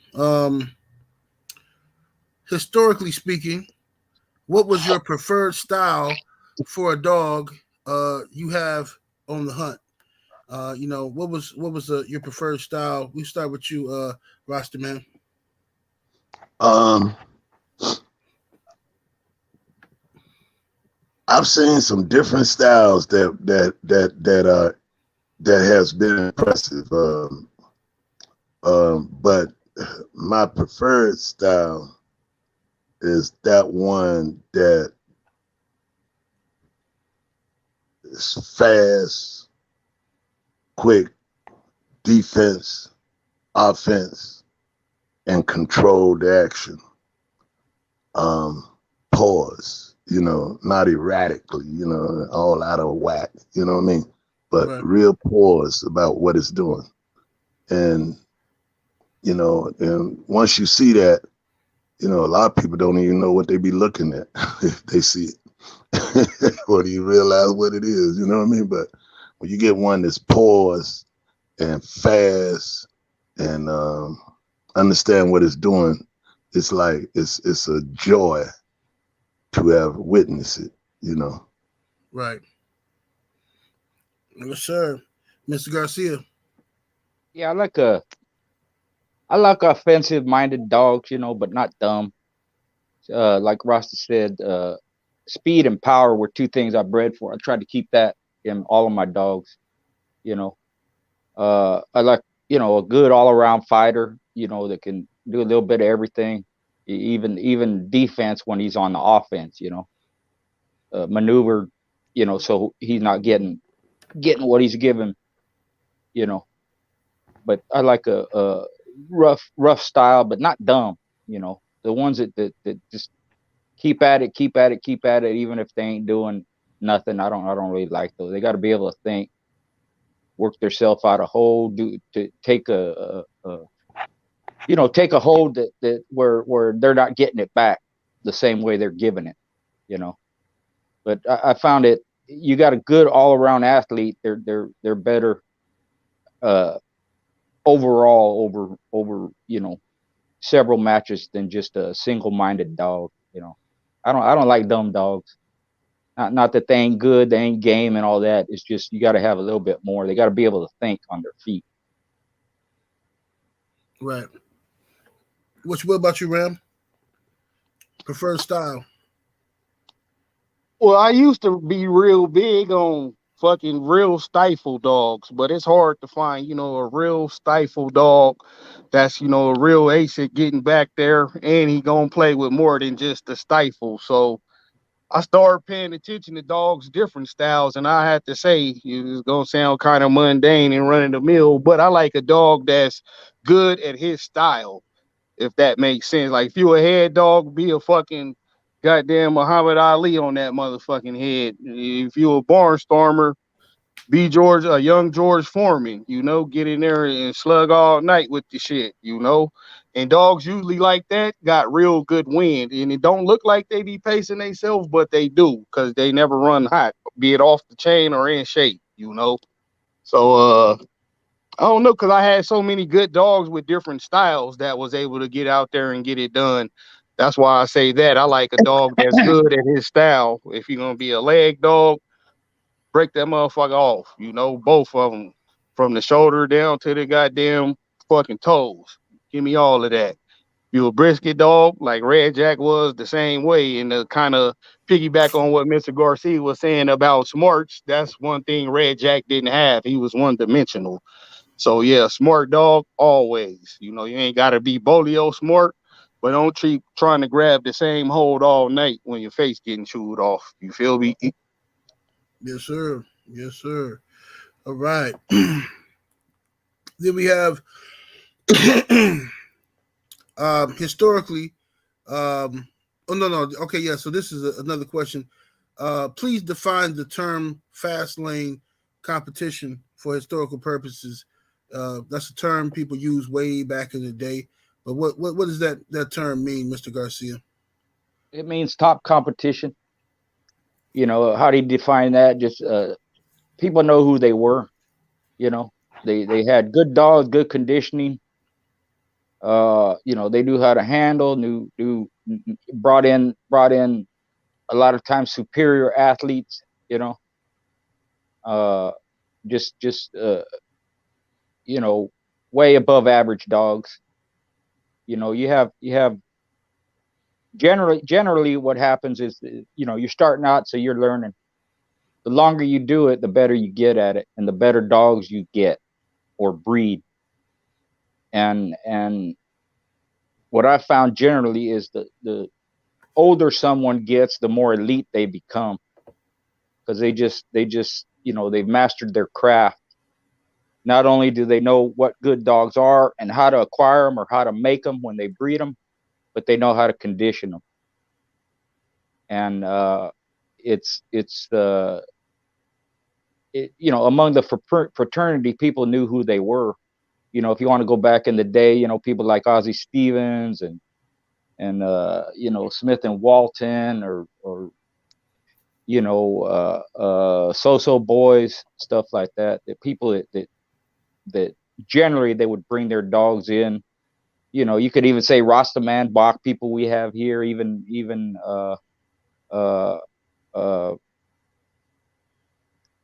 Historically speaking, what was your preferred style for a dog you have on the hunt? You know, what was your preferred style? We start with you, Roster Man. I've seen some different styles that has been impressive. But my preferred style is that one that is fast, quick, defense, offense, and controlled action. Pause, you know, not erratically, you know, all out of whack, you know what I mean? But real pause about what it's doing. And, you know, and once you see that, you know, a lot of people don't even know what they be looking at if they see it. Or do you realize what it is, you know what I mean? But when you get one that's paused and fast and understand what it's doing, it's like it's a joy to have witnessed it, you know. Right. Yes, sir. Mr. Garcia. Yeah, I like offensive-minded dogs, you know, but not dumb. Like Rasta said, speed and power were two things I bred for. I tried to keep that in all of my dogs, you know. I like, you know, a good all-around fighter, you know, that can do a little bit of everything, even defense when he's on the offense, you know. Maneuver, you know, so he's not getting what he's given, you know. But I like a rough style, but not dumb, you know. The ones that just keep at it, even if they ain't doing nothing. I don't really like those. They got to be able to think, work themselves out a hold, to take take a hold that where they're not getting it back the same way they're giving it, you know. But I found it. You got a good all around athlete. They're better overall over you know, several matches than just a single-minded dog, you know. I don't like dumb dogs. Not that they ain't good, they ain't game and all that. It's just you got to have a little bit more. They got to be able to think on their feet. Right. What about you, Ram? Preferred style? Well, I used to be real big on fucking real stifle dogs, but it's hard to find, a real stifle dog that's, a real ace at getting back there, and he gonna play with more than just the stifle. So I started paying attention to dogs' different styles, and I have to say, it's gonna sound kind of mundane and run of the mill, but I like a dog that's good at his style, if that makes sense. Like if you a head dog, be a fucking goddamn Muhammad Ali on that motherfucking head. If you a barnstormer, be a young George Foreman, get in there and slug all night with the shit, And dogs usually like that got real good wind. And it don't look like they be pacing themselves, but they do, because they never run hot, be it off the chain or in shape. So I don't know, because I had so many good dogs with different styles that was able to get out there and get it done. That's why I say that. I like a dog that's good at his style. If you're going to be a leg dog, break that motherfucker off, both of them, from the shoulder down to the goddamn fucking toes. Give me all of that. You a brisket dog, like Red Jack was the same way, and to kind of piggyback on what Mr. Garcia was saying about smarts, that's one thing Red Jack didn't have. He was one-dimensional. So yeah, smart dog always. You ain't gotta be bolio smart, but don't keep trying to grab the same hold all night when your face getting chewed off. You feel me? Yes, sir. Yes, sir. All right. Then we have historically. Oh no. Okay, yeah. So this is another question. Please define the term fast lane competition for historical purposes. That's a term people use way back in the day. But what does that term mean, Mr. Garcia? It means top competition. How do you define that? Just people know who they were. They had good dogs, good conditioning. They knew how to handle, brought in a lot of times superior athletes. Just way above average dogs. You have generally what happens is, you're starting out, so you're learning. The longer you do it, the better you get at it, and the better dogs you get or breed. And what I found generally is the older someone gets, the more elite they become, because they just they've mastered their craft. Not only do they know what good dogs are and how to acquire them or how to make them when they breed them, but they know how to condition them. And among the fraternity, people knew who they were. If you want to go back in the day, people like Ozzie Stevens and Smith and Walton, or So-So Boys, stuff like that. The people that generally they would bring their dogs in. You could even say Rastaman, Bach people we have here, even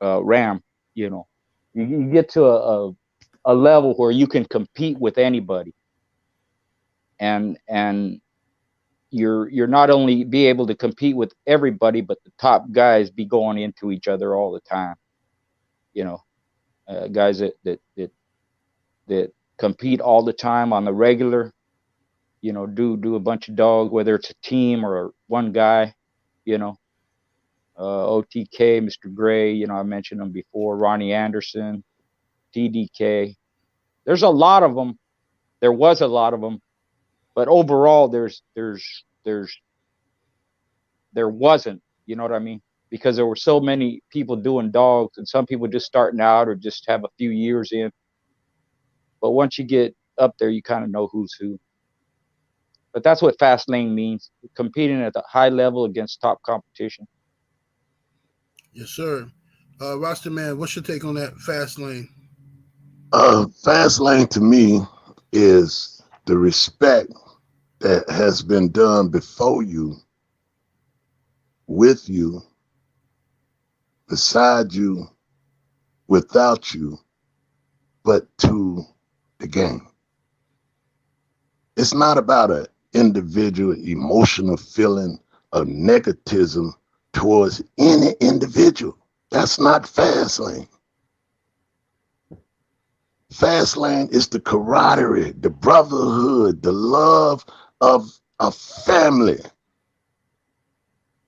Ram. You get to a level where you can compete with anybody, and you're not only be able to compete with everybody, but the top guys be going into each other all the time. Guys that compete all the time on the regular. Do a bunch of dogs, whether it's a team or one guy. OTK, Mr. Gray. I mentioned them before. Ronnie Anderson, TDK. There's a lot of them. There was a lot of them, but overall, there wasn't. You know what I mean? Because there were so many people doing dogs, and some people just starting out or just have a few years in. But once you get up there, you kind of know who's who. But that's what fast lane means: competing at the high level against top competition. Yes, sir. Roster Man, what's your take on that fast lane? Fast lane to me is the respect that has been done before you, with you, beside you, without you, but to the game. It's not about an individual emotional feeling of negativism towards any individual. That's not fast lane. Fast lane is the camaraderie, the brotherhood, the love of a family.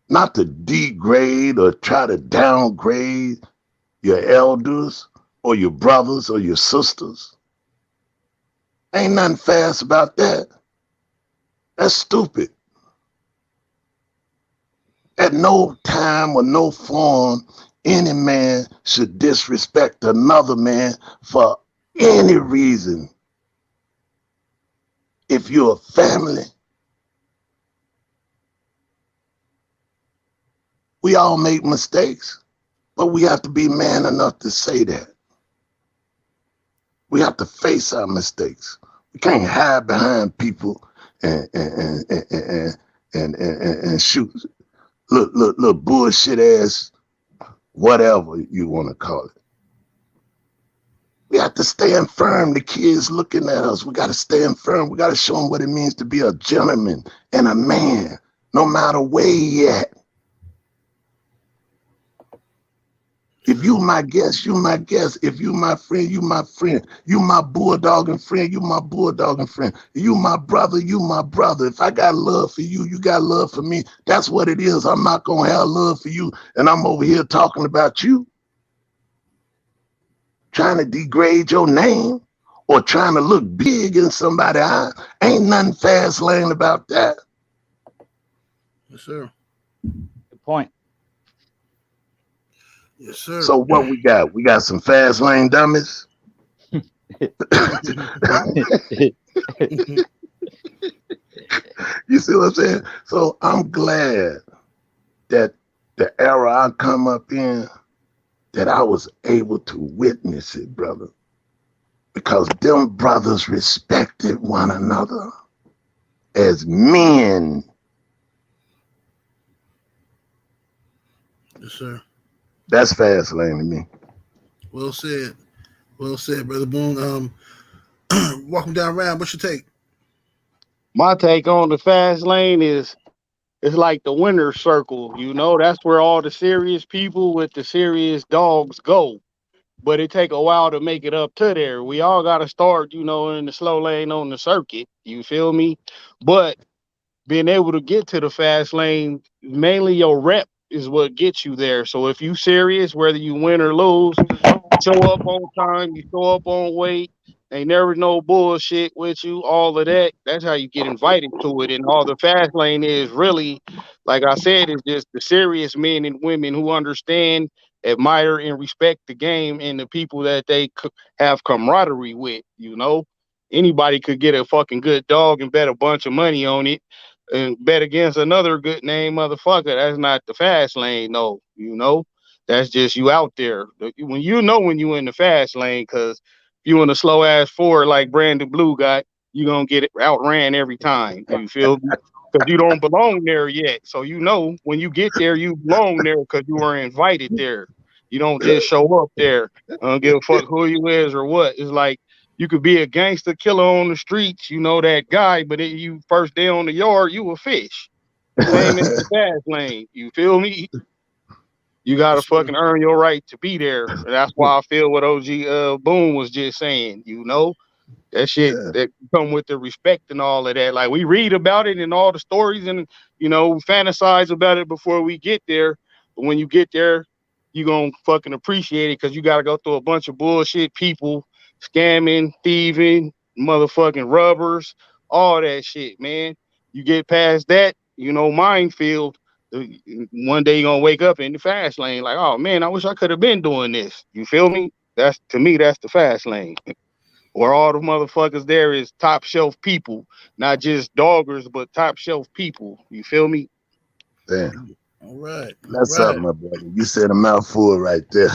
Not to degrade or try to downgrade your elders or your brothers or your sisters. Ain't nothing fast about that. That's stupid. At no time or no form, any man should disrespect another man for any reason. If you're a family, we all make mistakes, but we have to be man enough to say that. We have to face our mistakes. We can't hide behind people and shoot little bullshit ass whatever you want to call it. We have to stand firm. The kids looking at us. We got to stand firm. We got to show them what it means to be a gentleman and a man, no matter where he at. If you my guest, you my guest. If you my friend, you my friend. You my bulldogging friend, you my bulldogging friend. You my brother, you my brother. If I got love for you, you got love for me. That's what it is. I'm not going to have love for you, and I'm over here talking about you. Trying to degrade your name or trying to look big in somebody's eye. Ain't nothing fast lane about that. Yes, sir. Good point. Yes, sir. So what we got? We got some fast lane dummies. You see what I'm saying? So I'm glad that the era I come up in, that I was able to witness it, brother. Because them brothers respected one another as men. Yes, sir. That's fast lane to me. Well said. Well said, Brother Boone. Walking down around, what's your take? My take on the fast lane is it's like the winner's circle, you know, that's where all the serious people with the serious dogs go. But it take a while to make it up to there. We all got to start, you know, in the slow lane on the circuit. You feel me? But being able to get to the fast lane, mainly your rep is what gets you there. So if you serious, whether you win or lose, show up on time, you show up on weight, ain't never no bullshit with you, all of that. That's how you get invited to it. And all the fast lane is really, like I said, is just the serious men and women who understand, admire, and respect the game and the people that they have camaraderie with, you know? Anybody could get a fucking good dog and bet a bunch of money on it and bet against another good name motherfucker. That's not the fast lane, no, you know? That's just you out there. When you know when you in the fast lane, because if you in a slow ass Ford like Brandon Blue got, you gonna get it outran every time. You feel me? Because you don't belong there yet. So you know when you get there, you belong there because you were invited there. You don't just show up there. I don't give a fuck who you is or what. It's like you could be a gangster killer on the streets, you know that guy, but you first day on the yard, you a fish. Same as the fast lane. You feel me? You gotta fucking earn your right to be there. And that's why I feel what OG Boone was just saying, you know? That shit that come with the respect and all of that. Like we read about it in all the stories and you know, fantasize about it before we get there. But when you get there, you gonna fucking appreciate it because you gotta go through a bunch of bullshit people scamming, thieving, motherfucking rubbers, all that shit, man. You get past that, you know, minefield. One day you're gonna wake up in the fast lane, like, oh man, I wish I could have been doing this. You feel me? That's to me, that's the fast lane. Where all the motherfuckers there is top shelf people, not just doggers, but top shelf people. You feel me? Damn. All right. That's all right. something, my brother. You said a mouthful right there.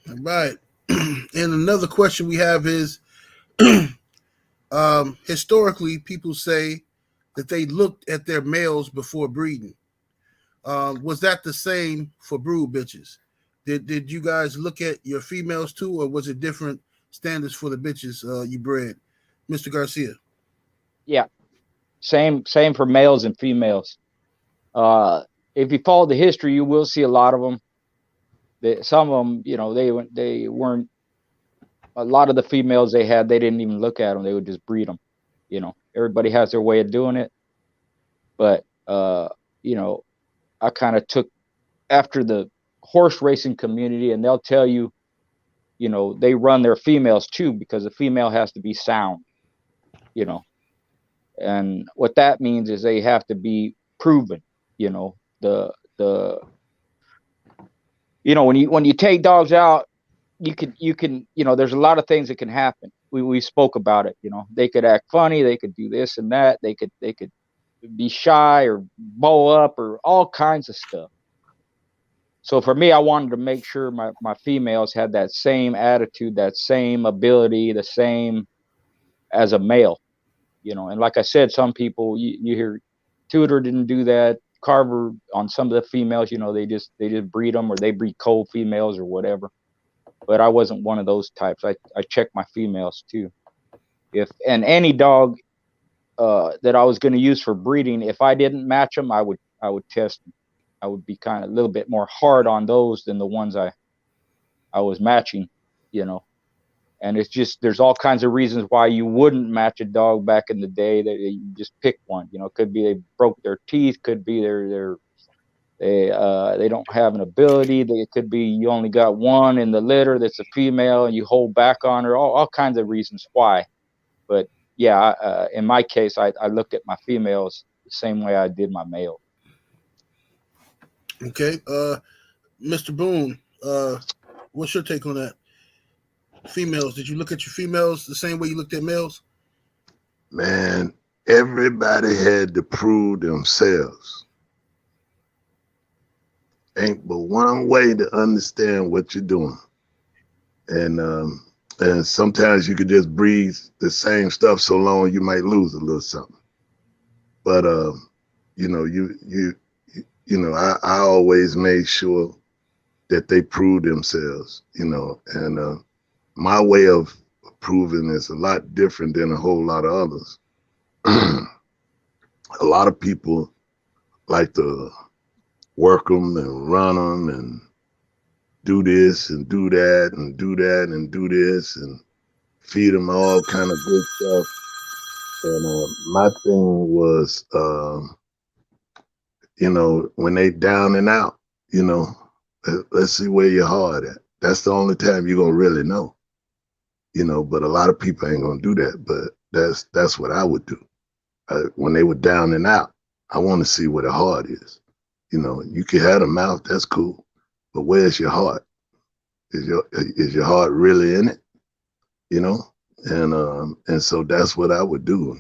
All right. And another question we have is historically, people say that they looked at their males before breeding. Was that the same for brood bitches? Did you guys look at your females too, or was it different standards for the bitches you bred? Mr. Garcia. Yeah, same for males and females. If you follow the history, you will see a lot of them. Some of them, you know, they weren't. A lot of the females they had, they didn't even look at them. They would just breed them. You know, everybody has their way of doing it. But you know, I kind of took after the horse racing community, and they'll tell you, you know, they run their females too because the female has to be sound. You know, and what that means is they have to be proven. You know, the you know, when you take dogs out, you can you know, there's a lot of things that can happen. We spoke about it. You know, they could act funny, they could do this and that, they could be shy or bow up or all kinds of stuff. So for me, I wanted to make sure my females had that same attitude, that same ability, the same as a male. You know, and like I said, some people you hear Tudor didn't do that. Carver on some of the females, you know, they just breed them, or they breed cold females or whatever. But I wasn't one of those types. I checked my females too. And any dog that I was going to use for breeding, if I didn't match them, I would test them. I would be kind of a little bit more hard on those than the ones I was matching, you know. And it's just, there's all kinds of reasons why you wouldn't match a dog back in the day. That you just pick one, you know. Could be they broke their teeth, could be they don't have an ability. It could be you only got one in the litter that's a female and you hold back on her. All kinds of reasons why. But yeah, in my case, I looked at my females the same way I did my male. Okay, Mr. Boone, what's your take on that? Females, did you look at your females the same way you looked at males? Man, everybody had to prove themselves. Ain't but one way to understand what you're doing. And sometimes you could just breathe the same stuff so long you might lose a little something. But you know, you know, I always made sure that they prove themselves, you know, and my way of proving is a lot different than a whole lot of others. A lot of people like to work them and run them and do this and do that and do that and do this and feed them all kind of good stuff. And my thing was, you know, when they down and out, you know, let's see where your heart at. That's the only time you're gonna really know, you know. But a lot of people ain't gonna do that. But that's what I would do. When they were down and out, I want to see where the heart is. You know, you can have a mouth, that's cool, but where's your heart? Is your heart really in it? You know, and so that's what I would do.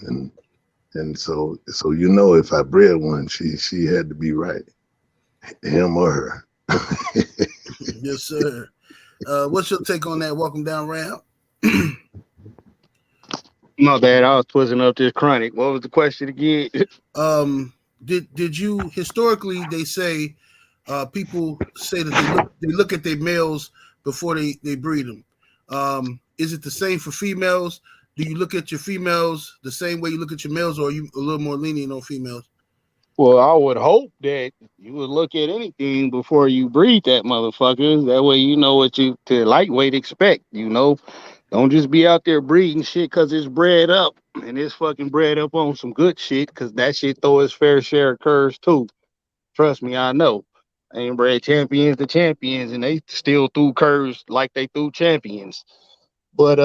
And so you know, if I bred one, she had to be right, him or her. Yes, sir. What's your take on that? Welcome down, Ram. My bad, I was twisting up this chronic. What was the question again? Did you historically? They say people say that they look at their males before they breed them. Is it the same for females? Do you look at your females the same way you look at your males, or are you a little more lenient on females? Well, I would hope that you would look at anything before you breed that motherfucker. That way you know what you to lightweight expect, you know. Don't just be out there breeding shit because it's bred up, and it's fucking bred up on some good shit, because that shit throw its fair share of curves too. Trust me, I know. I ain't bred champions to champions, and they still threw curves like they threw champions. But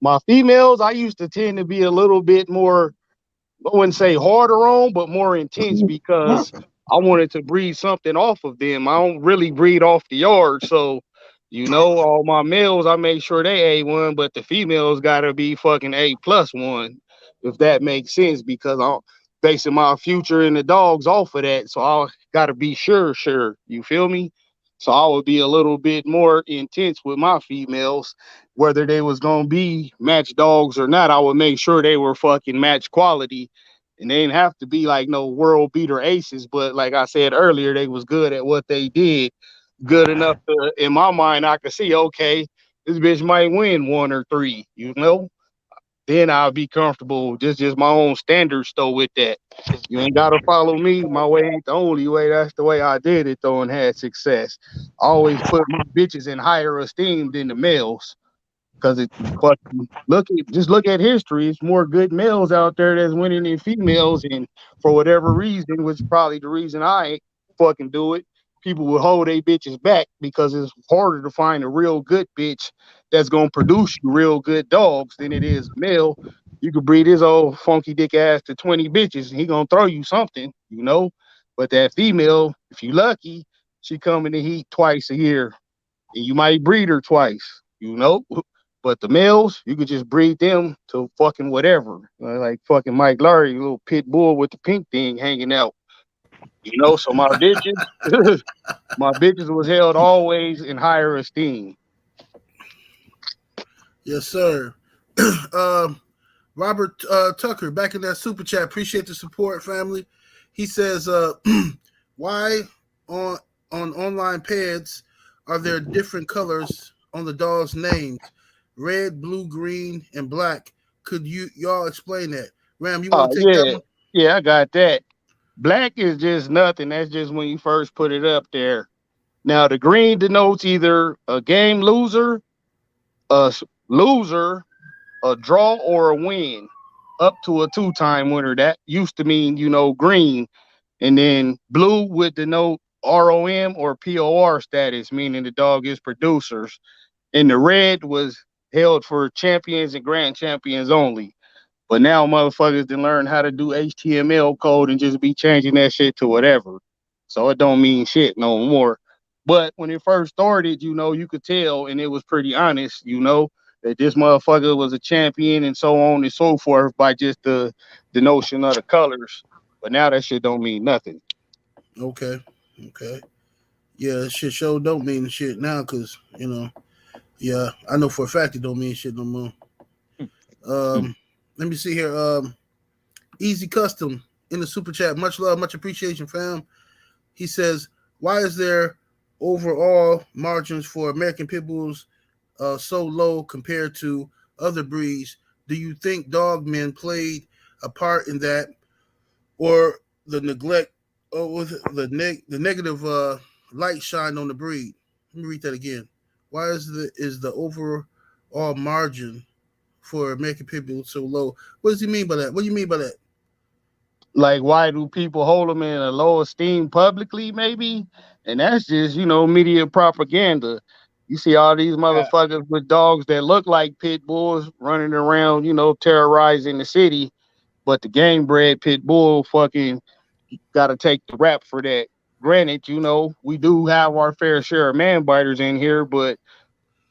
my females, I used to tend to be a little bit more, I wouldn't say harder on, but more intense, because I wanted to breed something off of them. I don't really breed off the yard. So, you know, all my males, I make sure they A1, but the females got to be fucking A+1, if that makes sense, because I'm basing my future in the dogs off of that. So I got to be sure. You feel me? So I would be a little bit more intense with my females, whether they was going to be match dogs or not. I would make sure they were fucking match quality, and they didn't have to be like no world beater aces. But like I said earlier, they was good at what they did, good enough to, in my mind, I could see, okay, this bitch might win 1 or 3, you know? then I'll be comfortable. Just my own standards though with that. You ain't gotta follow me. My way ain't the only way. That's the way I did it though and had success. I always put my bitches in higher esteem than the males. Cause it fucking look at history. It's more good males out there that's winning than females, and for whatever reason, which is probably the reason I ain't fucking do it, people will hold their bitches back because it's harder to find a real good bitch that's gonna produce you real good dogs than it is a male. You could breed his old funky dick ass to 20 bitches and he gonna throw you something, you know. But that female, if you lucky, she come in the heat twice a year. And you might breed her twice, you know. But the males, you could just breed them to fucking whatever. Like fucking Mike Larry, little pit bull with the pink thing hanging out. You know, so my bitches, my bitches was held always in higher esteem. Yes, sir. Robert Tucker, back in that super chat. Appreciate the support, family. He says, why on online pads are there different colors on the dog's names? Red, blue, green, and black. Could y'all explain that? Ram, you want to take that one? Yeah, I got that. Black is just nothing. That's just when you first put it up there. Now the green denotes either a game loser, a loser, a draw, or a win. Up to a 2-time winner. That used to mean, you know, green. And then blue would denote ROM or POR status, meaning the dog is producers. And the red was held for champions and grand champions only. But now motherfuckers done learn how to do HTML code and just be changing that shit to whatever. So it don't mean shit no more. But when it first started, you know, you could tell, and it was pretty honest, you know, that this motherfucker was a champion and so on and so forth by just the notion of the colors. But now that shit don't mean nothing. Okay. Yeah, shit show don't mean shit now because, you know, yeah, I know for a fact it don't mean shit no more. Let me see here. Easy Custom in the super chat. Much love, much appreciation, fam. He says, why is there overall margins for American Pit Bulls so low compared to other breeds? Do you think dog men played a part in that, or the neglect, or the negative light shine on the breed? Let me read that again. Why is the overall margin for American Pit Bull so low? What does he mean by that? What do you mean by that? Like, why do people hold them in a low esteem publicly, maybe? And that's just, you know, media propaganda. You see all these motherfuckers with dogs that look like pit bulls running around, you know, terrorizing the city. But the game bred pit bull fucking got to take the rap for that. Granted, you know, we do have our fair share of man biters in here, but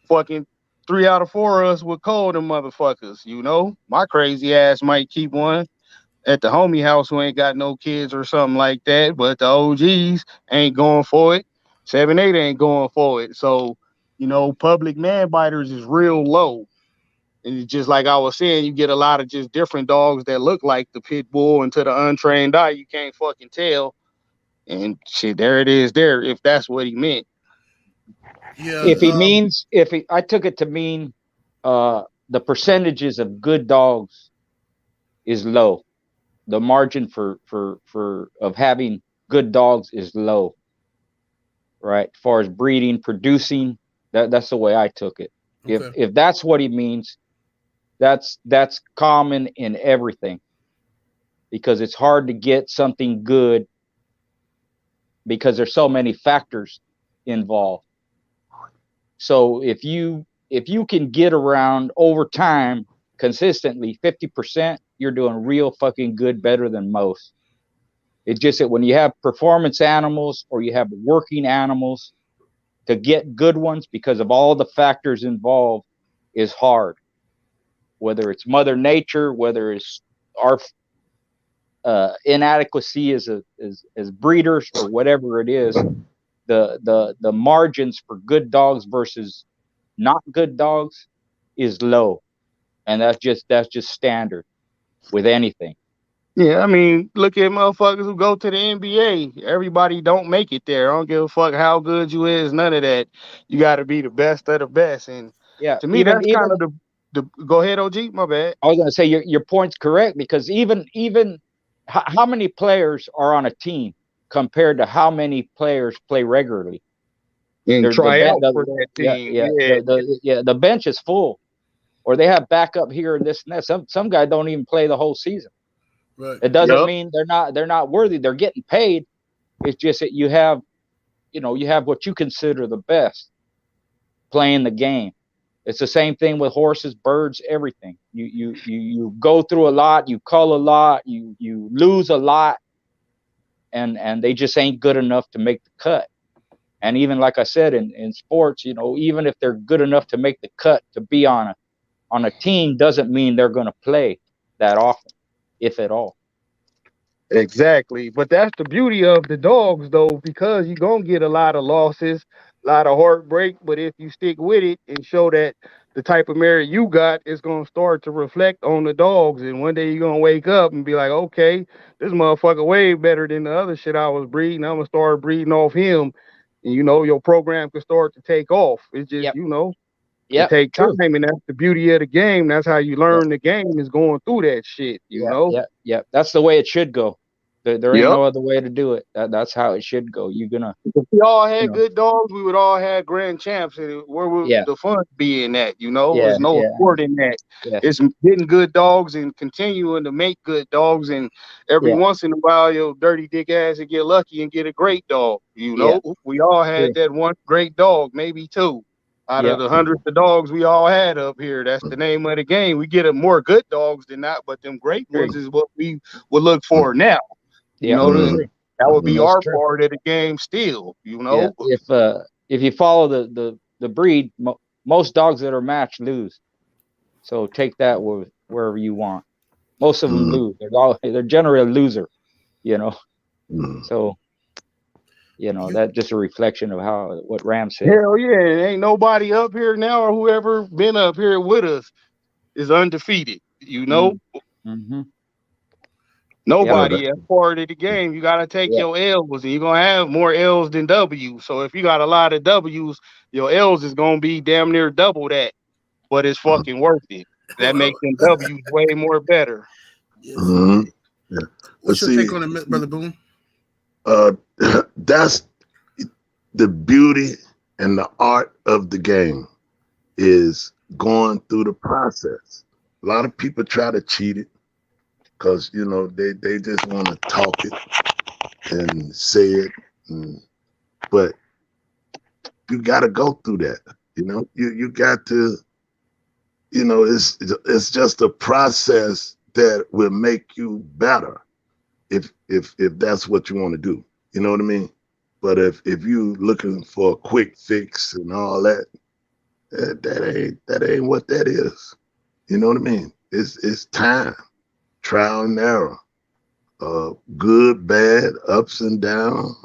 fucking 3 out of 4 of us would call them motherfuckers, you know? My crazy ass might keep one at the homie house who ain't got no kids or something like that, but the OGs ain't going for it. 7-8 ain't going for it. So, you know, public man biters is real low. And it's just like I was saying, you get a lot of just different dogs that look like the pit bull, and to the untrained eye, you can't fucking tell. And shit, there it is there, if that's what he meant. Yeah. If he means, I took it to mean the percentages of good dogs is low. The margin for of having good dogs is low, right? As far as breeding, producing, that's the way I took it. Okay. If that's what he means, that's common in everything, because it's hard to get something good because there's so many factors involved. So if you can get around over time consistently 50%, you're doing real fucking good, better than most. It's just that when you have performance animals or you have working animals, to get good ones because of all the factors involved is hard. Whether it's Mother Nature, whether it's our inadequacy as breeders, or whatever it is, the margins for good dogs versus not good dogs is low, and that's just standard with anything. Yeah, I mean, look at motherfuckers who go to the NBA. Everybody don't make it there. I don't give a fuck how good you is, none of that. You got to be the best of the best. And yeah, to me, that's kind of the Go ahead, OG. My bad. I was going to say your point's correct, because even how many players are on a team compared to how many players play regularly? And try out the, for that yeah, team. yeah, the bench is full, or they have backup here and this and that. Some guys don't even play the whole season. Right. It doesn't mean they're not worthy. They're getting paid. It's just that you have what you consider the best playing the game. It's the same thing with horses, birds, everything. You go through a lot, you cull a lot, you lose a lot, and they just ain't good enough to make the cut. And even like I said, in sports, even if they're good enough to make the cut to be on a team, doesn't mean they're going to play that often, if at all. Exactly. But that's the beauty of the dogs, though, because you're going to get a lot of losses, a lot of heartbreak. But if you stick with it and show that the type of merit you got is going to start to reflect on the dogs. And one day you're going to wake up and be like, okay, this motherfucker way better than the other shit I was breeding. I'm going to start breeding off him. And, your program can start to take off. It's just, it take time. And that's the beauty of the game. That's how you learn the game, is going through that shit, you know? Yeah. That's the way it should go. There ain't no other way to do it. That's how it should go. You're gonna. If we all had good dogs, we would all have grand champs. And where would the fun be in that? There's no sport in that. Yeah. It's getting good dogs and continuing to make good dogs. And every once in a while, your dirty dick ass will get lucky and get a great dog. We all had that one great dog, maybe two. Out of the hundreds of dogs we all had up here, that's the name of the game. We get more good dogs than not, but them great ones is what we would look for now. That would be our part of the game still, If you follow the breed, most dogs that are matched lose. So take that wherever you want. Most of them lose. They're generally a loser, So that's just a reflection of what Ram said. Hell yeah, ain't nobody up here now or whoever been up here with us is undefeated. Mm-hmm. Nobody as part of the game. You gotta take your L's, and you're gonna have more L's than W's. So if you got a lot of W's, your L's is gonna be damn near double that. But it's fucking worth it. That makes them W's way more better. What's your take on it, Brother Boone? That's the beauty and the art of the game, is going through the process. A lot of people try to cheat it because they just want to talk it and say it, but you got to go through that. You got to. It's just a process that will make you better if that's what you want to do. You know what I mean? But if you looking for a quick fix and all that, that ain't what that is. You know what I mean? It's time, trial and error, good, bad, ups and downs.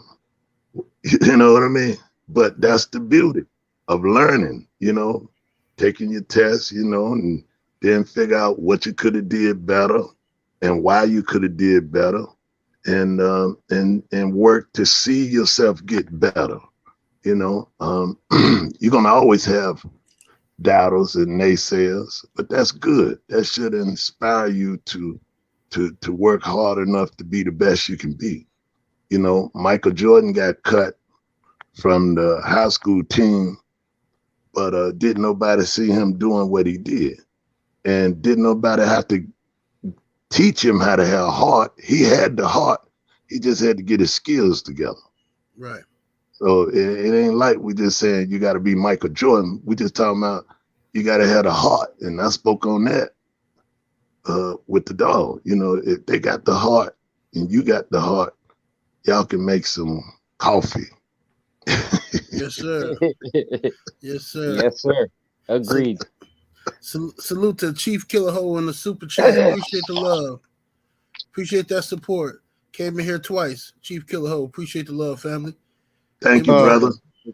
You know what I mean? But that's the beauty of learning. Taking your tests, and then figure out what you could have did better and why you could have did better. And work to see yourself get better. You're gonna always have doubters and naysayers, but that's good. That should inspire you to work hard enough to be the best you can be. Michael Jordan got cut from the high school team, but didn't nobody see him doing what he did, and didn't nobody have to teach him how to have a heart. He had the heart. He just had to get his skills together. Right. So it ain't like we just saying you got to be Michael Jordan. We just talking about you got to have the heart. And I spoke on that with the dog. If they got the heart and you got the heart, y'all can make some coffee. Yes, sir. Yes, sir. Yes, sir. Agreed. Salute to Chief Killer Ho in the super chat. Appreciate the love. Appreciate that support. Came in here twice. Chief Killer Ho. Appreciate the love, family. Thank you, brother.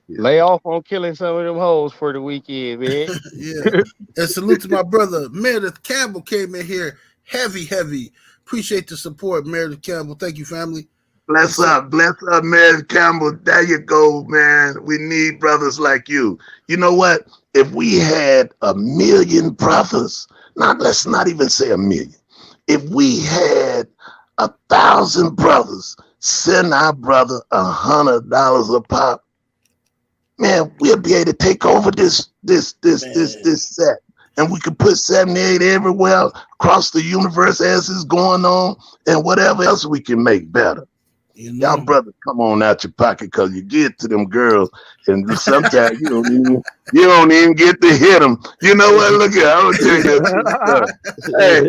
Lay off on killing some of them hoes for the weekend, man. Yeah. And salute to my brother Meredith Campbell came in here heavy. Appreciate the support, Meredith Campbell. Thank you, family. Bless up, Mary Campbell. There you go, man. We need brothers like you. You know what? If we had 1 million brothers, let's not even say 1 million. If we had 1,000 brothers send our brother $100 a pop, man, we'll be able to take over this set. And we could put 78 everywhere across the universe as it's going on, and whatever else we can make better. You know? Y'all brothers, come on out your pocket, because you get to them girls, and sometimes you don't even get to hit them. You know what? Look at, I'm gonna tell you that. Hey,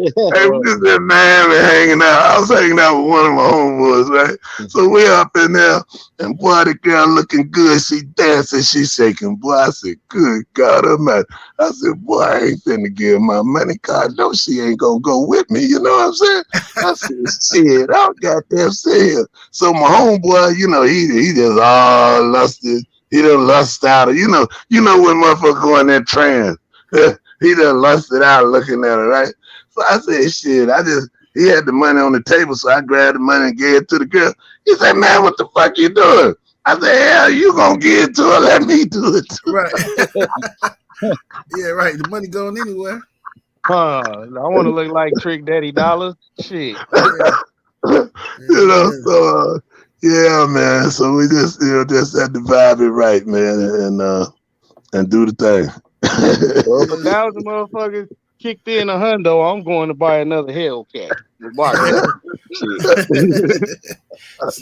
we just been hanging out. I was hanging out with one of my homeboys, right? So we up in there, and boy, the girl looking good. She dancing, she shaking. Boy, I said, good God Almighty. I said, boy, I ain't finna give my money, cause I know she ain't gonna go with me. You know what I'm saying? I said, shit, I don't goddamn see her. So my homeboy, he just all lusted. He done lust out of, you know when motherfucker go in that trance. He done lusted out looking at her, right? So I said, shit, he had the money on the table, so I grabbed the money and gave it to the girl. He said, man, what the fuck you doing? I said, hell, you gonna give it to her, let me do it too. Right. Yeah, right. The money going anywhere. I want to look like Trick Daddy Dollars. Shit. Yeah. So yeah, man. So we just had to vibe it right, man, and do the thing. Well, if 1,000 motherfuckers kicked in a hundo, I'm going to buy another Hellcat.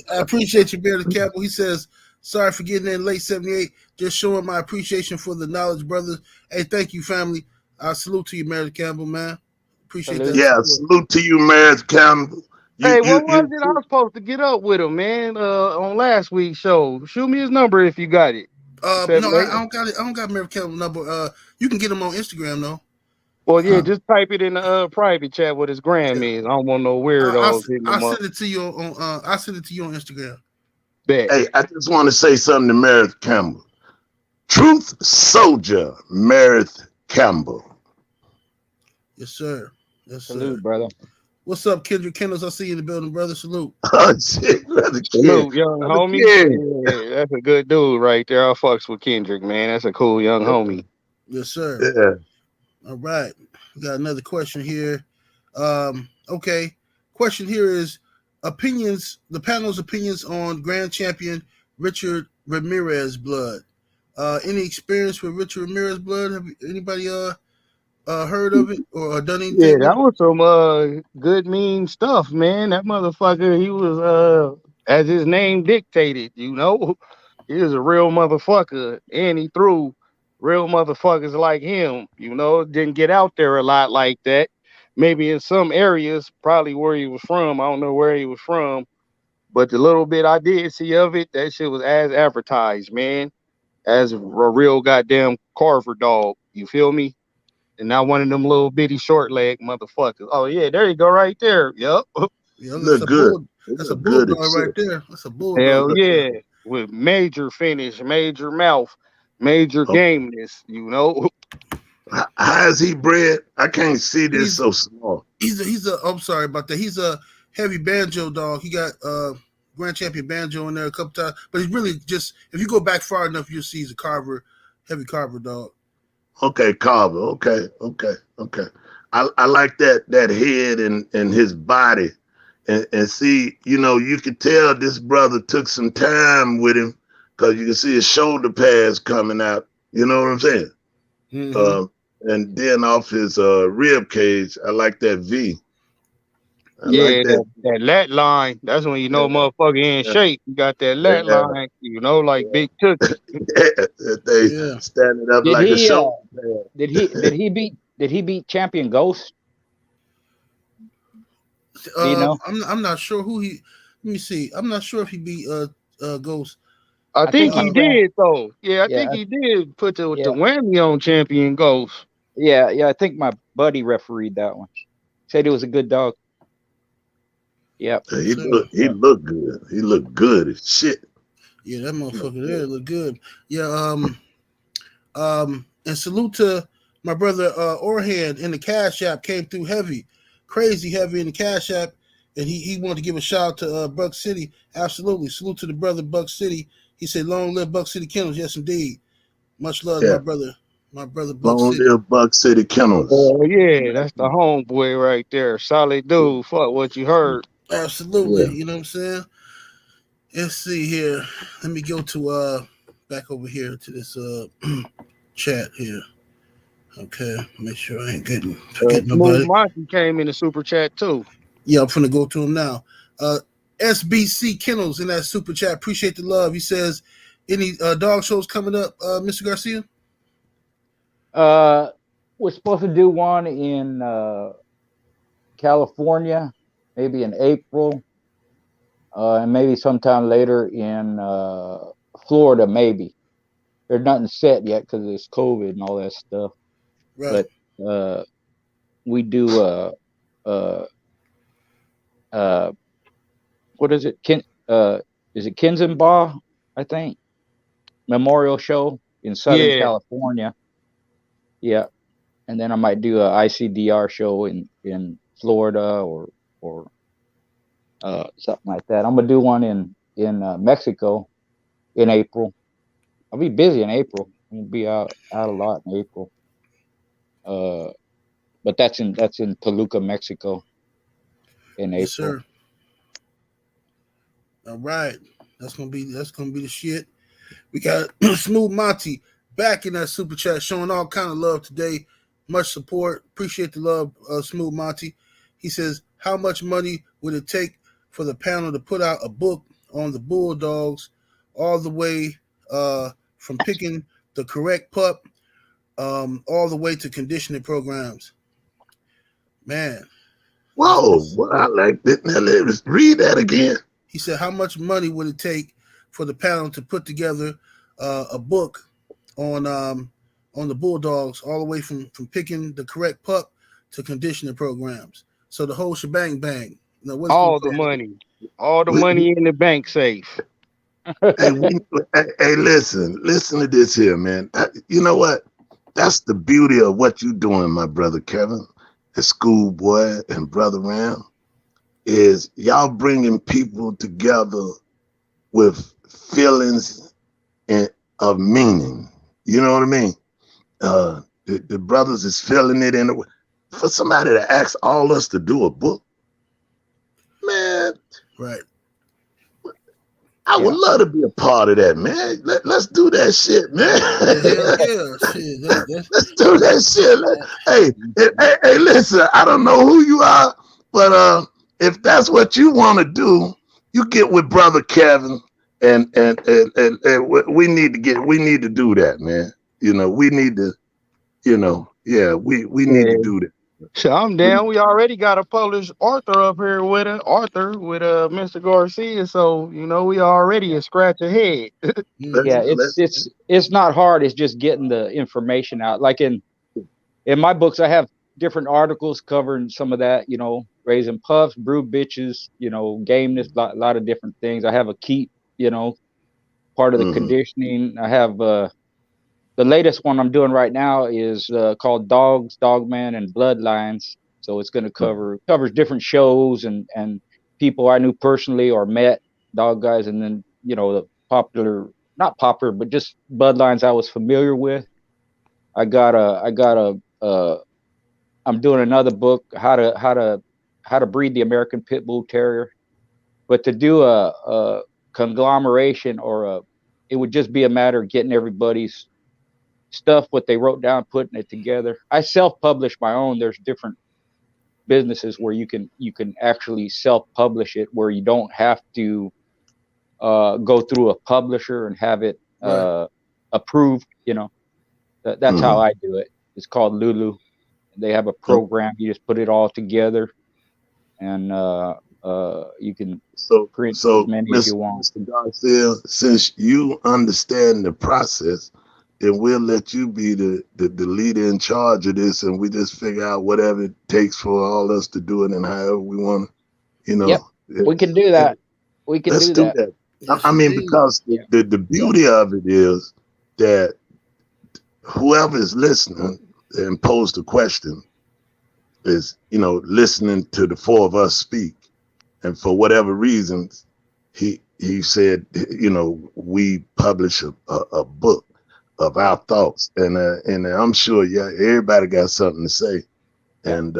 I appreciate you, Barry Campbell. He says, sorry for getting in late 78. Just showing my appreciation for the knowledge, brothers. Hey, thank you, family. I salute to you, Mary Campbell, man. Appreciate that. Yeah, salute to you, Mary Campbell. What was it? I was supposed to get up with him, man, on last week's show. Shoot me his number if you got it. No, I don't got it. I don't got Mary Campbell number. You can get him on Instagram though. Well, yeah, just type it in the private chat what his gram is. I don't want no weirdos. I'll send it to you on. I'll send it to you on Instagram. Bet. Hey, I just want to say something to Meredith Campbell. Truth Soldier, Meredith Campbell. Yes, sir. Yes, sir. Salute, brother. What's up, Kendrick Kendalls? I see you in the building, brother. Salute. Oh, shit, brother. Salute, young homie. Yeah, that's a good dude right there. I fucks with Kendrick, man. That's a cool young homie. Yes, sir. Yeah. All right. We got another question here. Okay. Question here is the panel's opinions on Grand Champion Richard Ramirez blood. Any experience with Richard Ramirez blood? Have anybody heard of it or done anything? Yeah, that was some good mean stuff, man. That motherfucker, he was as his name dictated, he was a real motherfucker, and he threw real motherfuckers like him, didn't get out there a lot like that. Maybe in some areas, probably where he was from. I don't know where he was from, but the little bit I did see of it, that shit was as advertised, man, as a real goddamn Carver dog. You feel me? And not one of them little bitty short leg motherfuckers. Oh yeah, there you go, right there. Yep. Yeah, look good. That's a bulldog right there. That's a bulldog. Hell yeah, with major finish, major mouth, major gameness. How is he bred? I can't see this so small. I'm sorry about that. He's a heavy banjo dog. He got Grand Champion banjo in there a couple times, but he's really just, if you go back far enough, you'll see he's a heavy Carver dog. Okay, Carver. Okay. I like that head and his body, and see, you could tell this brother took some time with him, because you can see his shoulder pads coming out. You know what I'm saying? Mm-hmm. And then off his rib cage, I like that V. Like that lat line. That's when motherfucker in shape. You got that lat line, like Big Tookie. They standing up like a shoulder pad. Did he beat Champion Ghost? I'm not sure who he. Let me see. I'm not sure if he beat Ghost. I think he did though. Yeah, I think he did put the whammy on Champion Ghost. Yeah. I think my buddy refereed that one. Said he was a good dog. Yeah. He looked good. He looked good as shit. Yeah, that motherfucker there look good. Yeah. And salute to my brother Orhan in the Cash App, came through heavy, crazy heavy in the Cash App. and he wanted to give a shout out to Buck City. Absolutely, salute to the brother Buck City. He said, "Long live Buck City Kennels." Yes, indeed. Much love, Yeah. my brother Buck Long City. live Buck City Kennels. Oh yeah, that's the homeboy right there. Solid dude. Fuck what you heard. Absolutely, Yeah. you know what I'm saying. Let's see here. Let me go to back over here to this chat here. Okay, make sure I ain't forgetting Smooth nobody. Monty came in the super chat too. Yeah, I'm finna go to him now. SBC Kennels in that super chat. Appreciate the love. He says, any dog shows coming up, Mr. Garcia? We're supposed to do one in California, maybe in April, and maybe sometime later in Florida, maybe. There's nothing set yet because it's COVID and all that stuff. Right. But we do what is it? Is it Kinzenbaugh, I think? Memorial show in Southern Yeah. California. Yeah. And then I might do a ICDR show in Florida or something like that. I'm gonna do one in Mexico in April. I'll be busy in April. I'm gonna be out a lot in April. But that's in Toluca, Mexico in April. Yes, sir. All right. That's gonna be the shit. We got Smooth Monty back in that super chat, showing all kind of love today. Much support. Appreciate the love, Smooth Monty. He says, how much money would it take for the panel to put out a book on the Bulldogs, all the way from picking the correct pup, all the way to conditioning programs? Man. Whoa, well, I like that. Now let's read that again. He said, how much money would it take for the panel to put together a book on the Bulldogs, all the way from picking the correct pup to conditioning programs? So the whole shebang bang. You know, All the money in the bank safe. Hey, listen to this here, man. You know what? That's the beauty of what you're doing, my brother Kevin, the schoolboy and brother Ram, is y'all bringing people together with feelings of meaning. You know what I mean? The brothers is feeling it in for somebody to ask all us to do a book, man. Right. I would love to be a part of that, man. Let's do that shit, man. Hell yeah. Shit, let's do that shit. Hey, listen, I don't know who you are, but if that's what you want to do, you get with brother Kevin, and we need to do that, man. You know, we need to, we need to do that. So I'm down. We already got a published author up here with Mr. Garcia. So we already a scratch ahead. Yeah, it's not hard. It's just getting the information out. Like in my books, I have different articles covering some of that. Raising pups, brood bitches, gameness, a lot of different things. I have a keep, part of the conditioning. I have the latest one I'm doing right now is called Dogs, Dogman, and Bloodlines. So it's going to covers different shows and people I knew personally or met, dog guys, and then the not popular, but just bloodlines I was familiar with. I'm doing another book, how to breed the American Pit Bull Terrier, but to do a conglomeration it would just be a matter of getting everybody's stuff, what they wrote down, putting it together. I self-publish my own. There's different businesses where you can actually self-publish it, where you don't have to go through a publisher and have it approved. That's how I do it. It's called Lulu. They have a program. You just put it all together, and you can print as many as you want. Mr. Garcia, since you understand the process, then we'll let you be the leader in charge of this, and we just figure out whatever it takes for all us to do it and however we want to, Yep. We can do that. Let's do that. Yes, I mean, because the beauty of it is that whoever is listening and posed a question is, listening to the four of us speak. and for whatever reasons, he said, you know, we publish a book of our thoughts, and I'm sure, yeah, everybody got something to say, and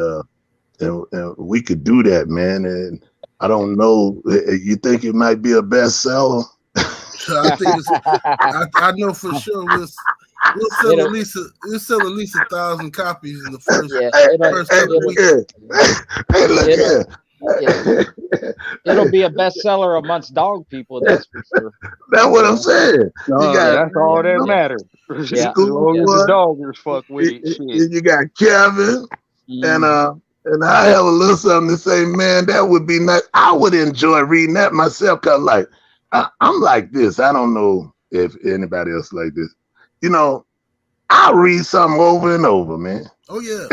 we could do that, man. And I don't know, you think it might be a bestseller? I think it's. I know for sure we'll sell at least 1,000 copies in the first couple of weeks. Hey, look here. It'll be a bestseller amongst dog people. That's for sure. That's what I'm saying. That's all that matters. Yeah. As long as the doggers fuck with it. Shit. You got Kevin, and I have a little something to say, man. That would be nice. I would enjoy reading that myself, cause like I'm like this. I don't know if anybody else like this. You know, I'll read something over and over, man. Oh yeah.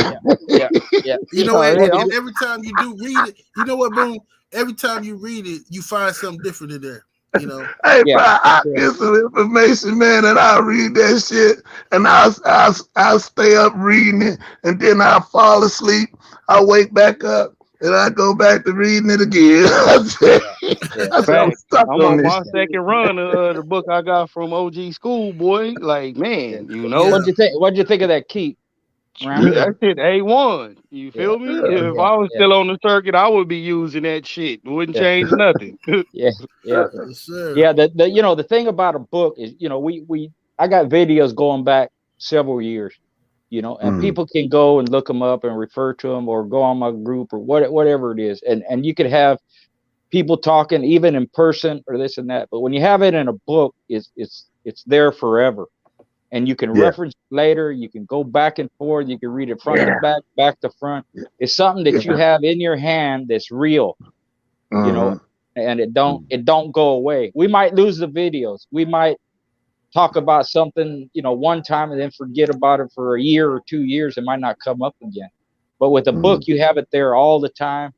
Yeah. You know what? And every time you do read it, you know what, Boom? Every time you read it, you find something different in there. You know. Hey, bro, I get some information, man, and I'll read that shit, and I'll stay up reading it, and then I'll fall asleep. I'll wake back up, and I go back to reading it again. I'm on my second run of the book I got from OG Schoolboy. Like, man, you know. What'd you think of that Keep? That shit A1. You feel me? If I was still on the circuit, I would be using that shit. Wouldn't change nothing. Yeah. Yeah. The thing about a book is, you know, I got videos going back several years, you know, and people can go and look them up and refer to them, or go on my group, or whatever it is, and you could have people talking even in person or this and that. But when you have it in a book, it's there forever. And you can reference later. You can go back and forth. You can read it front to back to front. It's something that you have in your hand that's real, you know, and it don't go away. We might lose the videos. We might talk about something, you know, one time and then forget about it for a year or 2 years. It might not come up again. But with a book, you have it there all the time,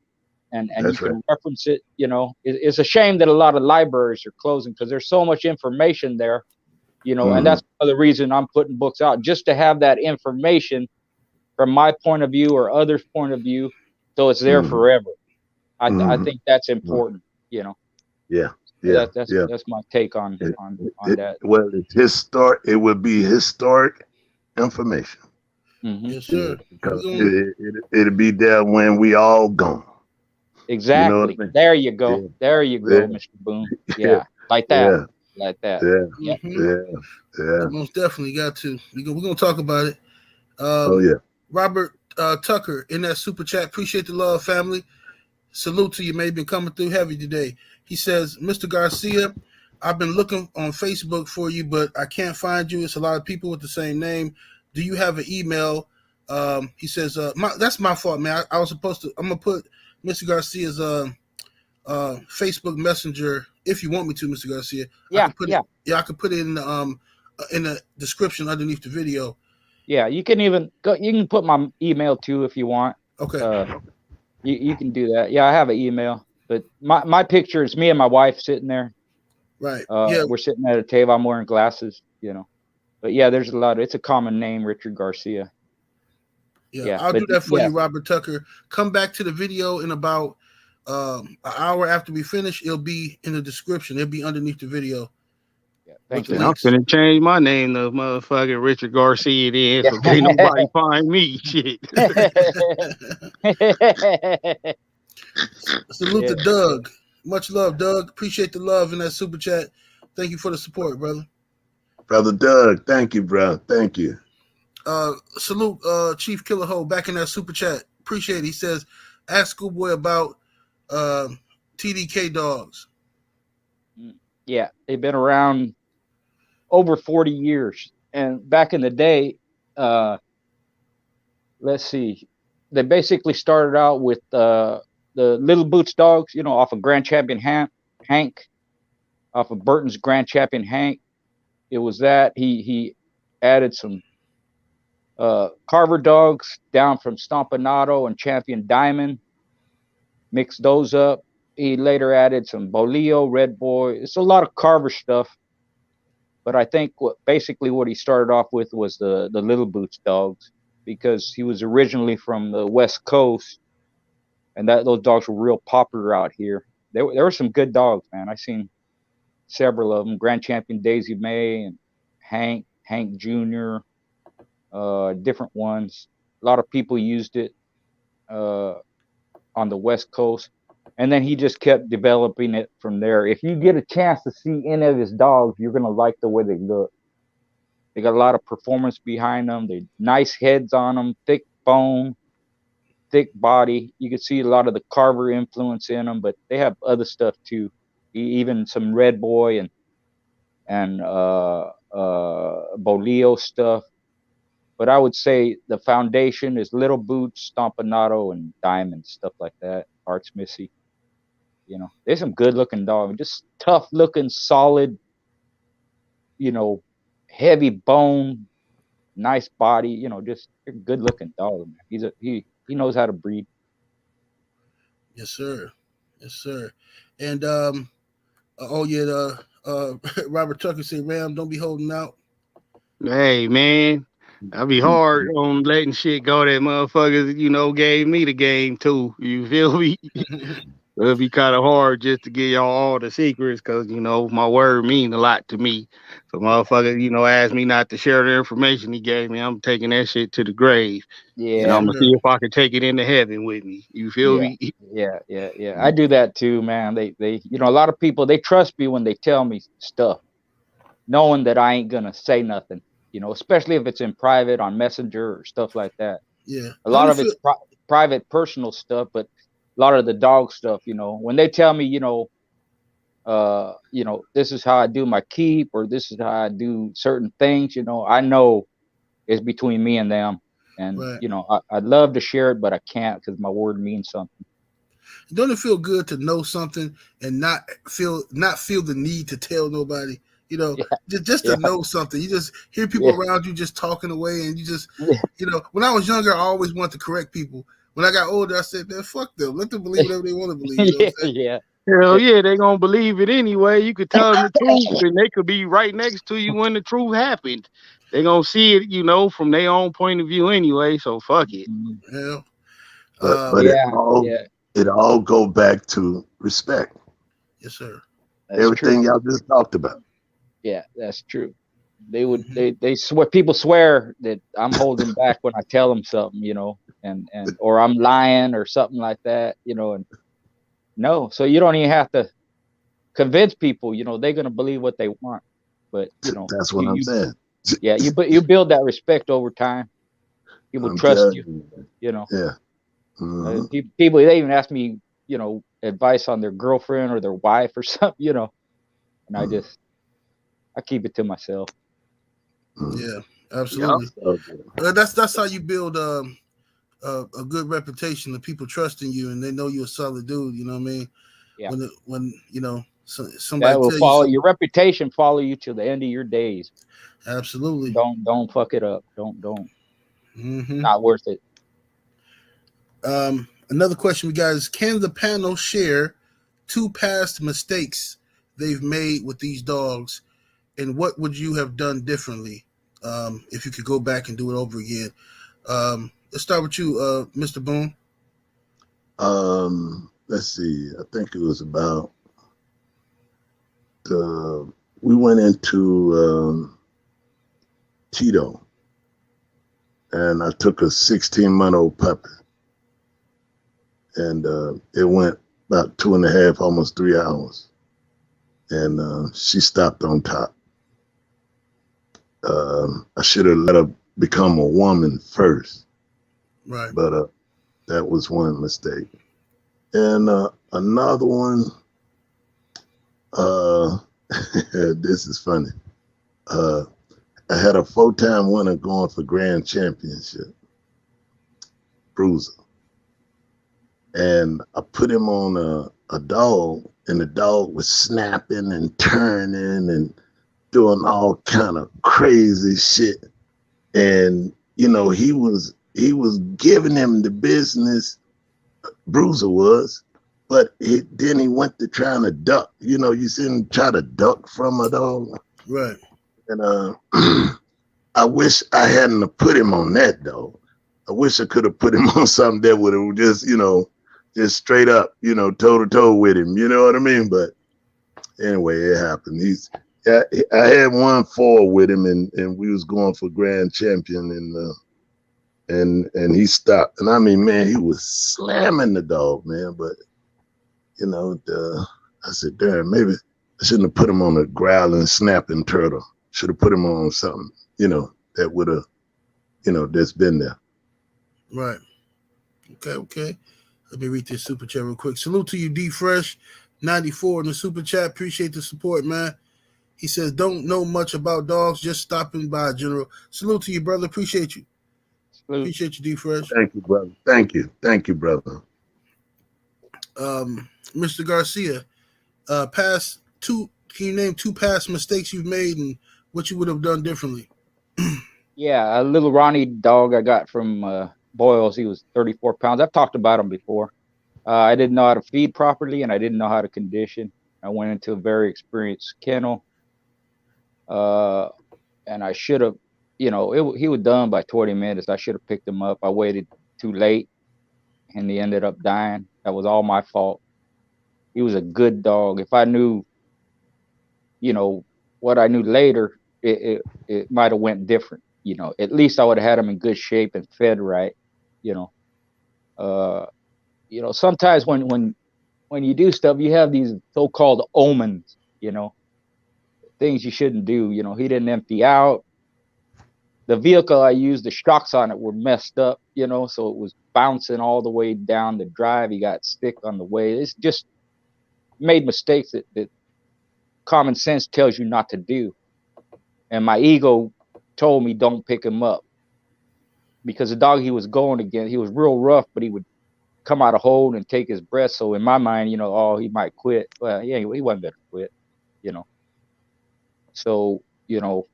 and you can reference it. You know, it's a shame that a lot of libraries are closing because there's so much information there. You know, and that's another reason I'm putting books out, just to have that information from my point of view or others' point of view, so it's there forever. I think that's important. You know. That's my take on that. Well, it's historic. It would be historic information. Yes, sir. Because it'll be there when we all gone. Exactly. You know what I mean? There you go. There you go, Mr. Boone. Yeah, like that. Like that. Yeah. Most definitely got to. We're gonna talk about it. Robert Tucker in that super chat. Appreciate the love, family. Salute to you, man. Been coming through heavy today. He says, Mr. Garcia, I've been looking on Facebook for you, but I can't find you. It's a lot of people with the same name. Do you have an email? He says, that's my fault, man. I was supposed to. I'm gonna put Mr. Garcia's Facebook Messenger, if you want me to, Mr. Garcia. I could put it in the description underneath the video. Yeah, you can even go. You can put my email too if you want. Okay. You can do that. Yeah, I have an email, but my picture is me and my wife sitting there. Right. We're sitting at a table. I'm wearing glasses, you know. But yeah, there's a lot. It's a common name, Richard Garcia. Yeah, I'll do that for you, Robert Tucker. Come back to the video in about an hour after we finish. It'll be in the description. It'll be underneath the video. Yeah, thank you. I'm finna change my name to motherfucking Richard Garcia then, so can't nobody find me. Shit. Salute to Doug. Much love, Doug. Appreciate the love in that super chat. Thank you for the support, brother. Brother Doug, thank you, bro. Thank you. Salute Chief Killer Ho back in that super chat. Appreciate it. He says, ask Schoolboy about TDK dogs. Yeah, they've been around over 40 years. And back in the day, let's see, they basically started out with the Little Boots dogs, you know, off of Grand Champion Hank, off of Burton's Grand Champion Hank. It was that. He added some Carver dogs down from Stompanato and Champion Diamond, mixed those up. He later added some Bolio, REDBOY. It's a lot of Carver stuff. But I think what he started off with was the Little Boots dogs, because he was originally from the West Coast, and those dogs were real popular out here. There were some good dogs, man. I seen several of them. Grand Champion Daisy May and Hank Jr. Different ones. A lot of people used it on the West Coast, and then he just kept developing it from there. If you get a chance to see any of his dogs, you're gonna like the way they look. They got a lot of performance behind them. They nice heads on them, thick bone, thick body. You can see a lot of the Carver influence in them, but they have other stuff too. Even some REDBOY and Bolio stuff. But I would say the foundation is Little Boots, Stompanato, and Diamond, stuff like that. Arts Missy. You know, there's some good looking dogs, just tough looking, solid, you know, heavy bone, nice body, you know, just a good looking dog, man. He knows how to breed. Yes, sir. Yes, sir. And Robert Tucker said, Ram, don't be holding out. Hey, man, I be hard on letting shit go that motherfuckers, you know, gave me the game too. You feel me? It'll be kind of hard just to give y'all all the secrets because, you know, my word mean a lot to me. So motherfuckers, you know, asked me not to share the information he gave me. I'm taking that shit to the grave. Yeah. And I'm going to see if I can take it into heaven with me. You feel me? Yeah. I do that too, man. They, you know, a lot of people, they trust me when they tell me stuff, knowing that I ain't going to say nothing, you know, especially if it's in private on Messenger or stuff like that. Yeah. A lot of it's private, personal stuff, but a lot of the dog stuff, you know, when they tell me, you know, this is how I do my keep, or this is how I do certain things, you know, I know it's between me and them. And, right. You know, I'd love to share it, but I can't because my word means something. Don't it feel good to know something and not feel the need to tell nobody? You know, just to know something. You just hear people around you just talking away, and you just, you know, when I was younger, I always wanted to correct people. When I got older, I said, man, fuck them. Let them believe whatever they want to believe. You know Hell yeah, they gonna believe it anyway. You could tell them the truth, and they could be right next to you when the truth happened. They gonna see it, you know, from their own point of view anyway. So fuck it. Yeah. But it all go back to respect. Yes, sir. That's everything true. y'all just talked about. Yeah, that's true. They would they swear, people swear that I'm holding back when I tell them something, you know, and or I'm lying or something like that, you know, and no, so you don't even have to convince people, you know, they're gonna believe what they want. But you know, that's what I'm saying. Yeah, you build that respect over time. People trust you, you know. Yeah. Mm-hmm. People, they even ask me, you know, advice on their girlfriend or their wife or something, you know, and I keep it to myself. Yeah, absolutely. Yeah. That's how you build a good reputation of people trusting you and they know you're a solid dude. You know what I mean? Yeah. When you know somebody that will follow your reputation, follow you till the end of your days. Absolutely. Don't fuck it up. Don't. Mm-hmm. Not worth it. Another question we got is: can the panel share 2 past mistakes they've made with these dogs, and what would you have done differently if you could go back and do it over again? Let's start with you, Mr. Boone. Let's see. I think it was about we went into Tito, and I took a 16-month-old puppy, and it went about 2.5, almost 3 hours, and she stopped on top. I should have let her become a woman first, right? But that was one mistake. And another one, this is funny. I had a 4-time winner going for grand championship, Bruiser. And I put him on a dog, and the dog was snapping and turning and doing all kind of crazy shit. And, you know, he was giving him the business, Bruiser was, but then he went to trying to duck. You know, you see him try to duck from a dog. Right. And I wish I hadn't put him on that dog. I wish I could have put him on something that would have just, you know, just straight up, you know, toe to toe with him. You know what I mean? But anyway, it happened. I had 1-4 with him, and we was going for grand champion, and he stopped. And I mean, man, he was slamming the dog, man. But you know, I said, damn, maybe I shouldn't have put him on a growling, snapping turtle. Should have put him on something, you know, that would have, you know, that's been there. Right. Okay. Let me read this super chat real quick. Salute to you, D Fresh 94 in the super chat. Appreciate the support, man. He says, don't know much about dogs, just stopping by, General. Salute to you, brother. Appreciate you. Salute. Appreciate you, D Fresh. Thank you, brother. Thank you, brother. Mr. Garcia, can you name 2 past mistakes you've made and what you would have done differently? Yeah, a little Ronnie dog I got from Boyles. He was 34 pounds. I've talked about him before. I didn't know how to feed properly, and I didn't know how to condition. I went into a very experienced kennel, and I should have, you know, he was done by 20 minutes. I should have picked him up. I waited too late, and he ended up dying. That was all my fault. He was a good dog. If I knew, you know, what I knew later, it might have went different. You know, at least I would have had him in good shape and fed right. You know, sometimes when you do stuff, you have these so-called omens. You know, things you shouldn't do. You know, he didn't empty out. The vehicle I used, the shocks on it were messed up. You know, so it was bouncing all the way down the drive. He got stick on the way. It's just made mistakes that common sense tells you not to do. And my ego told me don't pick him up, because the dog he was going against, he was real rough, but he would come out of hold and take his breath. So in my mind, you know, oh, he might quit. Well, yeah, he wasn't gonna quit, you know. So, you know,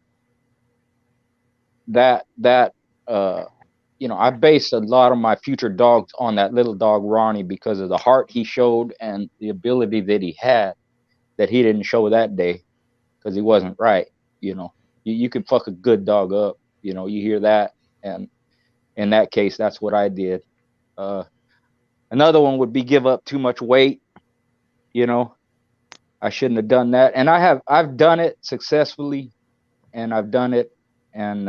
you know, I based a lot of my future dogs on that little dog Ronnie, because of the heart he showed and the ability that he had that he didn't show that day, because he wasn't right. You know, you can fuck a good dog up, you know, you hear that. And in that case, that's what I did. Another one would be give up too much weight. You know, I shouldn't have done that. And I've done it successfully, and I've done it and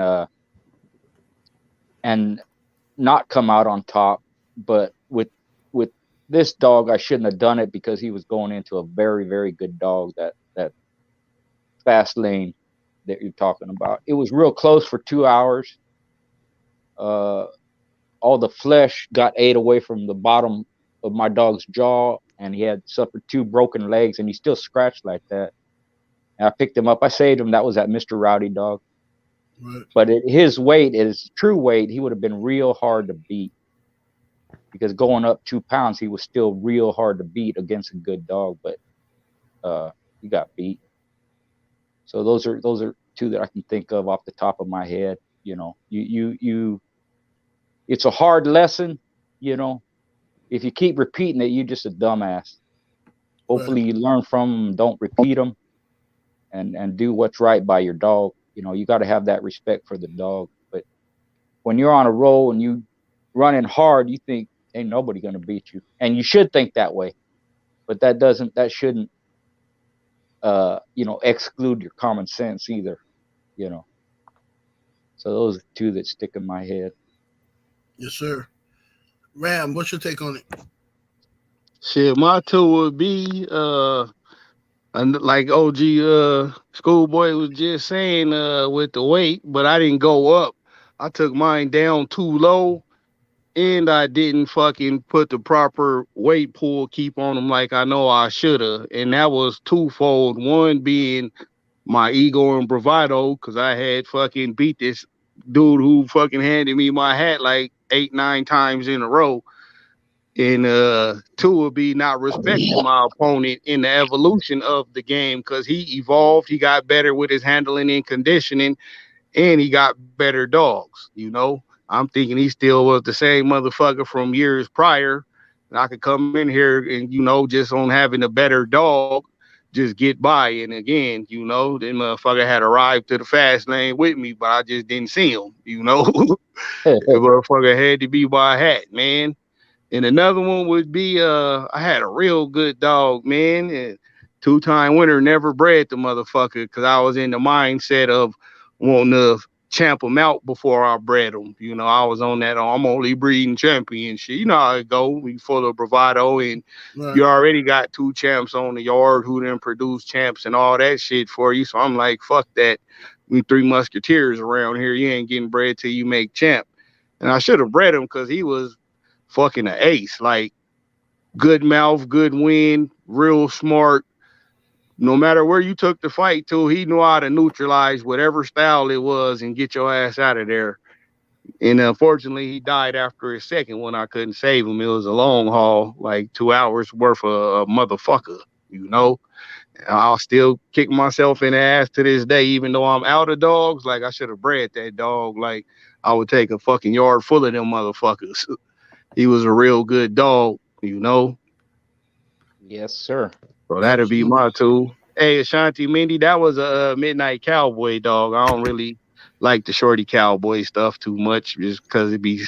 not come out on top. But with this dog, I shouldn't have done it, because he was going into a very, very good dog, that fast lane that you're talking about. It was real close for 2 hours. All the flesh got ate away from the bottom of my dog's jaw, and he had suffered 2 broken legs, and he still scratched like that. And I picked him up. I saved him. That was that Mr. Rowdy dog. Right. But his weight, his true weight, he would have been real hard to beat, because going up 2 pounds, he was still real hard to beat against a good dog. But he got beat. So those are 2 that I can think of off the top of my head. You know, you it's a hard lesson. You know, if you keep repeating it, you're just a dumbass. Hopefully you learn from them, don't repeat them, and do what's right by your dog. You know, you got to have that respect for the dog. But when you're on a roll and you running hard, you think ain't nobody gonna beat you, and you should think that way. But that shouldn't you know, exclude your common sense either. You know. So those are 2 that stick in my head. Yes, sir. Ram, what's your take on it? Shit, my 2 would be and like OG Schoolboy was just saying with the weight, but I didn't go up. I took mine down too low, and I didn't fucking put the proper weight pull keep on them like I know I should have. And that was twofold. One being my ego and bravado, because I had fucking beat this dude who fucking handed me my hat like 8, 9 times in a row. And 2 would be not respecting my opponent in the evolution of the game, because he evolved, he got better with his handling and conditioning, and he got better dogs. You know, I'm thinking he still was the same motherfucker from years prior, and I could come in here and, you know, just on having a better dog, just get by. And again, you know, the motherfucker had arrived to the fast lane with me, but I just didn't see him. You know, the motherfucker had to be by a hat, man. And another one would be I had a real good dog, man, and 2-time winner, never bred the motherfucker because I was in the mindset of wanting to champ him out before I bred him. You know, I was on that I'm only breeding champion shit. You know how it go. We full of bravado and Right. you already got 2 champs on the yard who then produce champs and all that shit for you. So I'm like, fuck that. We 3 musketeers around here. You ain't getting bred till you make champ. And I should have bred him because he was fucking an ace. Like good mouth, good wind, real smart. No matter where you took the fight to, he knew how to neutralize whatever style it was and get your ass out of there. And unfortunately, he died after his second one. I couldn't save him. It was a long haul, like 2 hours worth of a motherfucker, you know. I'll still kick myself in the ass to this day, even though I'm out of dogs. Like I should have bred that dog. Like I would take a fucking yard full of them motherfuckers. He was a real good dog, you know. Yes, sir. So that'd be Absolutely. my two. Hey, Ashanti Mindy, that was a midnight cowboy dog. I don't really like the shorty cowboy stuff too much, just because it be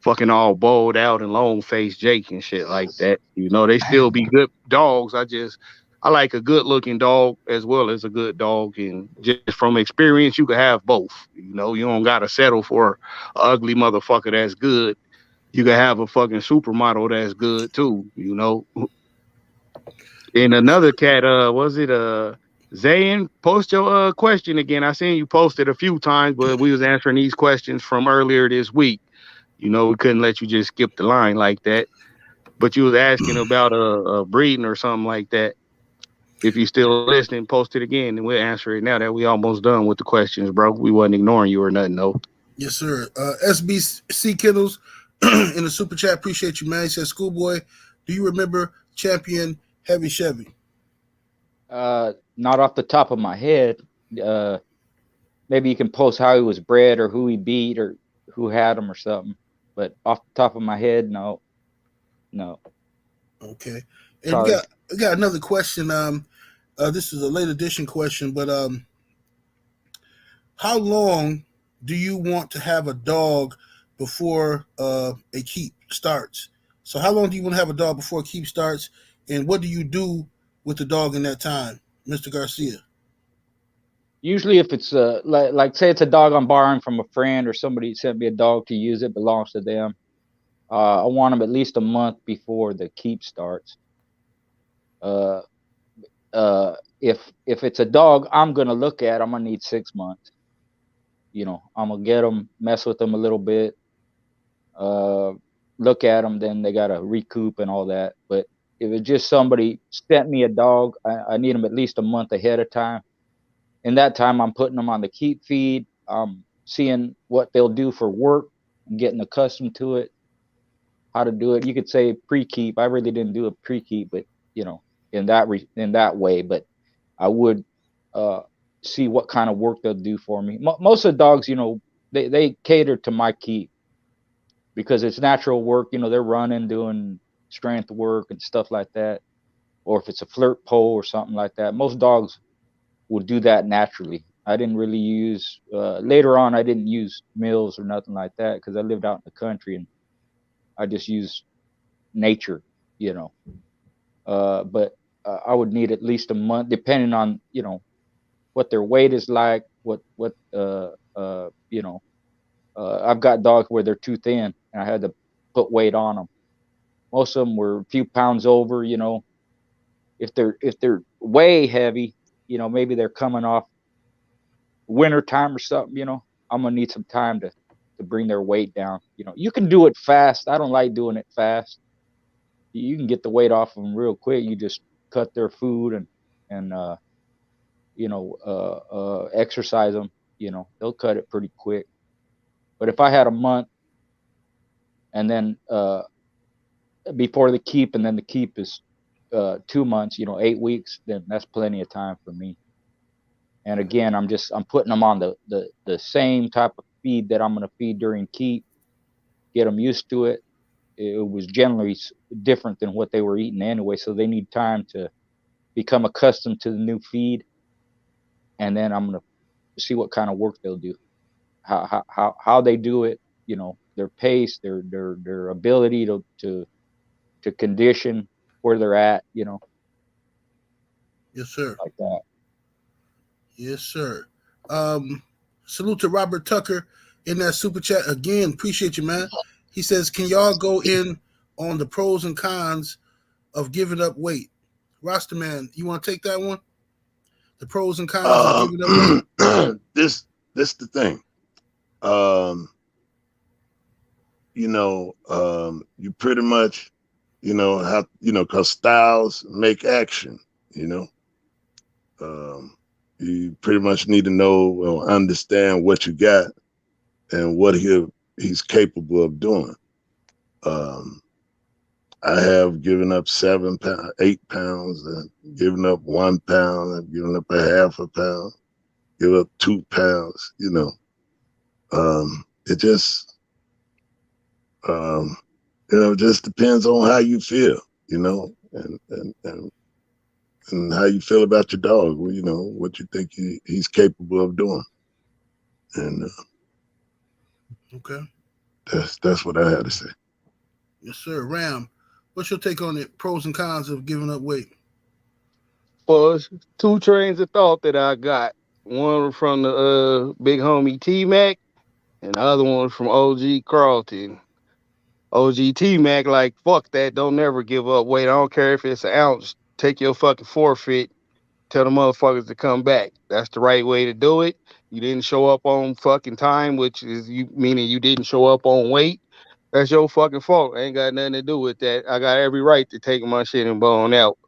fucking all bowled out and long faced Jake and shit like that. You know, they still be good dogs. I like a good looking dog as well as a good dog, and just from experience, you can have both. You know, you don't gotta settle for an ugly motherfucker that's good. You can have a fucking supermodel that's good too. You know, and another cat, was it Zayn? Post your question again. I seen you posted a few times, but we was answering these questions from earlier this week. You know, we couldn't let you just skip the line like that. But you was asking about breeding or something like that. If you still listening, post it again and we'll answer it now that we almost done with the questions, bro. We wasn't ignoring you or nothing, no. Yes, sir. SBC Kittles in the super chat. Appreciate you, man. He says, Schoolboy, do you remember champion Heavy Chevy? Not off the top of my head. Maybe you can post how he was bred or who he beat or who had him or something. But off the top of my head, no. Okay. And Sorry. we got another question. This is a late edition question, but how long do you want to have a dog before a keep starts? So how long do you want to have a dog before a keep starts? And what do you do with the dog in that time, Mr. Garcia? Usually, if it's like say it's a dog I'm borrowing from a friend or somebody sent me a dog to use, it belongs to them. I want them at least a month before the keep starts. Uh, if it's a dog I'm gonna look at, I'm gonna need 6 months. You know, I'm gonna get them, mess with them a little bit, look at them, then they gotta recoup and all that. But if it's just somebody sent me a dog, I need them at least a month ahead of time. In that time, I'm putting them on the keep feed. I'm seeing what they'll do for work and getting accustomed to it, how to do it. You could say pre-keep. I really didn't do a pre-keep, but you know, in that way. But I would uh, see what kind of work they'll do for me. Most of the dogs, you know, they cater to my keep because it's natural work. You know, they're running, doing strength work and stuff like that. Or if it's a flirt pole or something like that, most dogs will do that naturally. I didn't really use later on. I didn't use mills or nothing like that because I lived out in the country and I just used nature, you know. But I would need at least a month, depending on you know what their weight is like, what you know. I've got dogs where they're too thin, and I had to put weight on them. Most of them were a few pounds over, you know. If they're way heavy, you know, maybe they're coming off winter time or something, you know, I'm gonna need some time to bring their weight down. You know, you can do it fast. I don't like doing it fast. You can get the weight off of them real quick. You just cut their food and you know exercise them. You know, they'll cut it pretty quick. But if I had a month and then before the keep and then the keep is 2 months, you know, 8 weeks, then that's plenty of time for me. And again, I'm putting them on the same type of feed that I'm going to feed during keep, get them used to it. It was generally different than what they were eating anyway, so they need time to become accustomed to the new feed, and then I'm going to see what kind of work they'll do, how they do it, you know, their pace, their ability to to condition where they're at, Yes, sir. like that. Yes, sir. Salute to Robert Tucker in that super chat. Again, appreciate you, man. He says, can y'all go in on the pros and cons of giving up weight? Roster man, you want to take that one? The pros and cons of giving up weight? This the thing. You pretty much, have, because styles make action, you pretty much need to know or understand what you got and what he's capable of doing. I have given up 8 pounds, and given up 1 pound, and given up a half a pound, give up 2 pounds, it just, just depends on how you feel, and how you feel about your dog, what you think he's capable of doing. And okay, that's what I had to say. Yes, sir. Ram, what's your take on it? Pros and cons of giving up weight? Well, it's 2 trains of thought that I got. One from the big homie T-Mac, and the other one from OG Carlton. OG T-Mac, like, fuck that. Don't never give up weight. I don't care if it's an ounce. Take your fucking forfeit. Tell the motherfuckers to come back. That's the right way to do it. You didn't show up on fucking time, which is meaning you didn't show up on weight. That's your fucking fault. Ain't got nothing to do with that. I got every right to take my shit and bone out.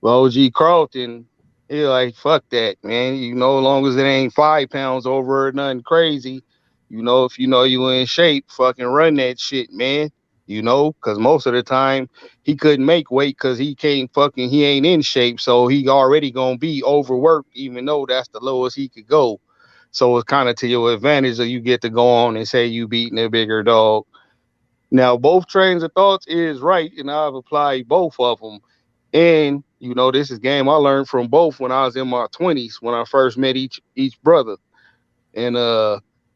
Well, OG Carlton, he like, fuck that, man. As long as it ain't 5 pounds over or nothing crazy, if you in shape, fucking run that shit, man. Because most of the time he couldn't make weight because he ain't in shape. So he already gonna be overworked, even though that's the lowest he could go. So it's kind of to your advantage that you get to go on and say you beating a bigger dog. Now, both trains of thoughts is right, and I've applied both of them. And this is game I learned from both when I was in my 20s when I first met each brother. And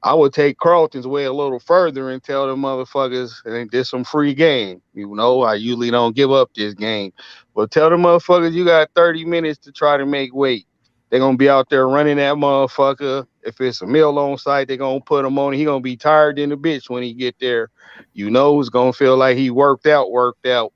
I would take Carlton's way a little further and tell them motherfuckers, and this some free game. I usually don't give up this game. But tell them motherfuckers you got 30 minutes to try to make weight. They're going to be out there running that motherfucker. If it's a meal on site, they're going to put him on. He going to be tired in the bitch when he get there. It's going to feel like he worked out.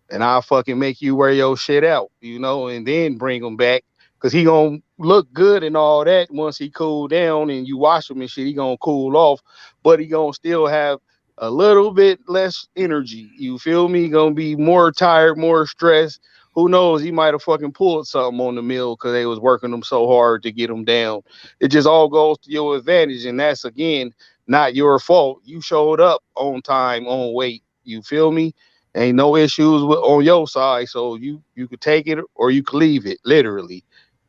And I'll fucking make you wear your shit out, and then bring him back. Because he going to look good and all that once he cool down and you wash him and shit, he going to cool off. But he going to still have a little bit less energy. You feel me? He going to be more tired, more stressed. Who knows? He might have fucking pulled something on the mill because they was working him so hard to get him down. It just all goes to your advantage. And that's, again, not your fault. You showed up on time, on weight. You feel me? Ain't no issues on your side, so you could take it or you could leave it, literally,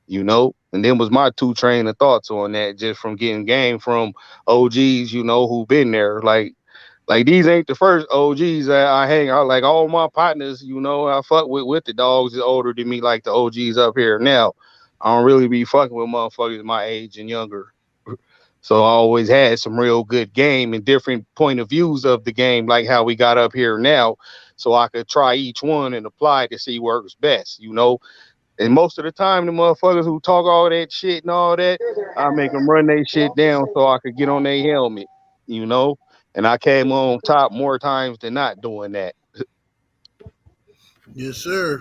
And then was my 2 train of thoughts on that, just from getting game from OGs, who been there. Like these ain't the first OGs that I hang out. Like all my partners, I fuck with the dogs is older than me, like the OGs up here now. I don't really be fucking with motherfuckers my age and younger. So I always had some real good game and different point of views of the game, like how we got up here now. So I could try each one and apply to see what works best, And most of the time, the motherfuckers who talk all that shit and all that, I make them run their shit down so I could get on their helmet, And I came on top more times than not doing that. Yes, sir.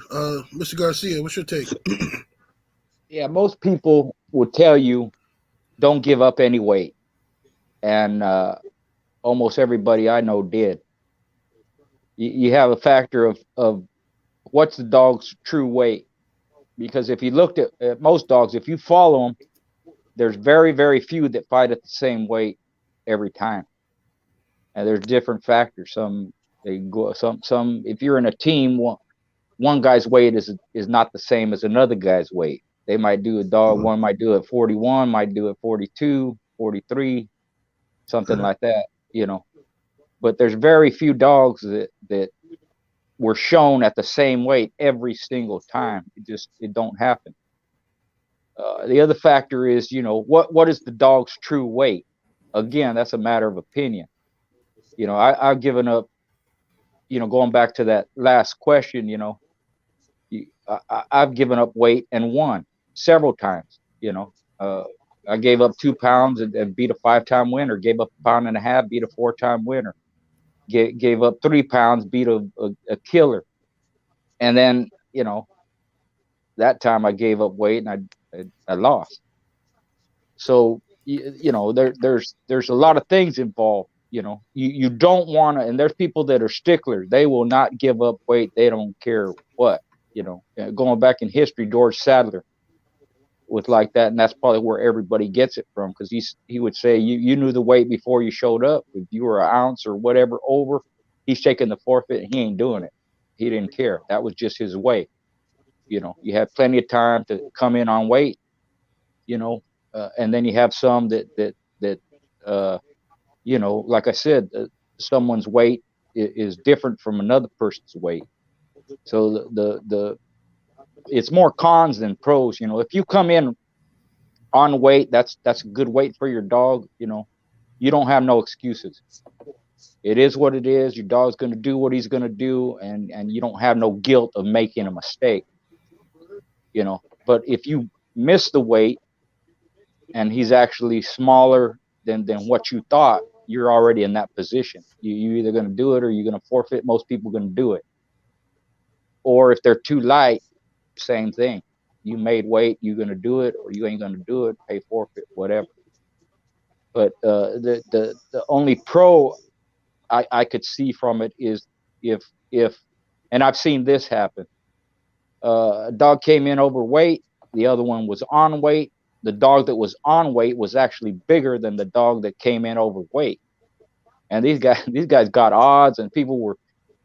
Mr. Garcia, what's your take? Yeah, most people will tell you don't give up any weight. And almost everybody I know did. You have a factor of what's the dog's true weight. Because if you looked at most dogs, if you follow them, there's very, very few that fight at the same weight every time. And there's different factors. Some if you're in a team, one guy's weight is not the same as another guy's weight. They might do a dog, one might do it 41, might do it 42, 43, something like that, But there's very few dogs that were shown at the same weight every single time. It don't happen. The other factor is, what is the dog's true weight? Again, that's a matter of opinion. I've given up, going back to that last question, I've given up weight and won several times. I gave up 2 pounds and beat a 5-time winner. Gave up 1.5 pounds, beat a 4-time winner. Gave up 3 pounds, beat a killer. And then, that time I gave up weight and I lost. So, there's a lot of things involved. You don't want to, and there's people that are sticklers. They will not give up weight. They don't care what, going back in history, George Sadler was like that. And that's probably where everybody gets it from. Cause he would say, you knew the weight before you showed up. If you were an ounce or whatever over, he's taking the forfeit and he ain't doing it. He didn't care. That was just his way. You had plenty of time to come in on weight, and then you have some that like I said, someone's weight is different from another person's weight. So the it's more cons than pros. If you come in on weight, that's a good weight for your dog. You don't have no excuses. It is what it is. Your dog's going to do what he's going to do, and you don't have no guilt of making a mistake. But if you miss the weight and he's actually smaller than what you thought, you're already in that position. You're either going to do it or you're going to forfeit. Most people are going to do it. Or if they're too light, same thing. You made weight, you're going to do it, or you ain't going to do it, pay forfeit, whatever. But the only pro I could see from it is if and I've seen this happen. A dog came in overweight, the other one was on weight. The dog that was on weight was actually bigger than the dog that came in overweight. And these guys got odds, and people were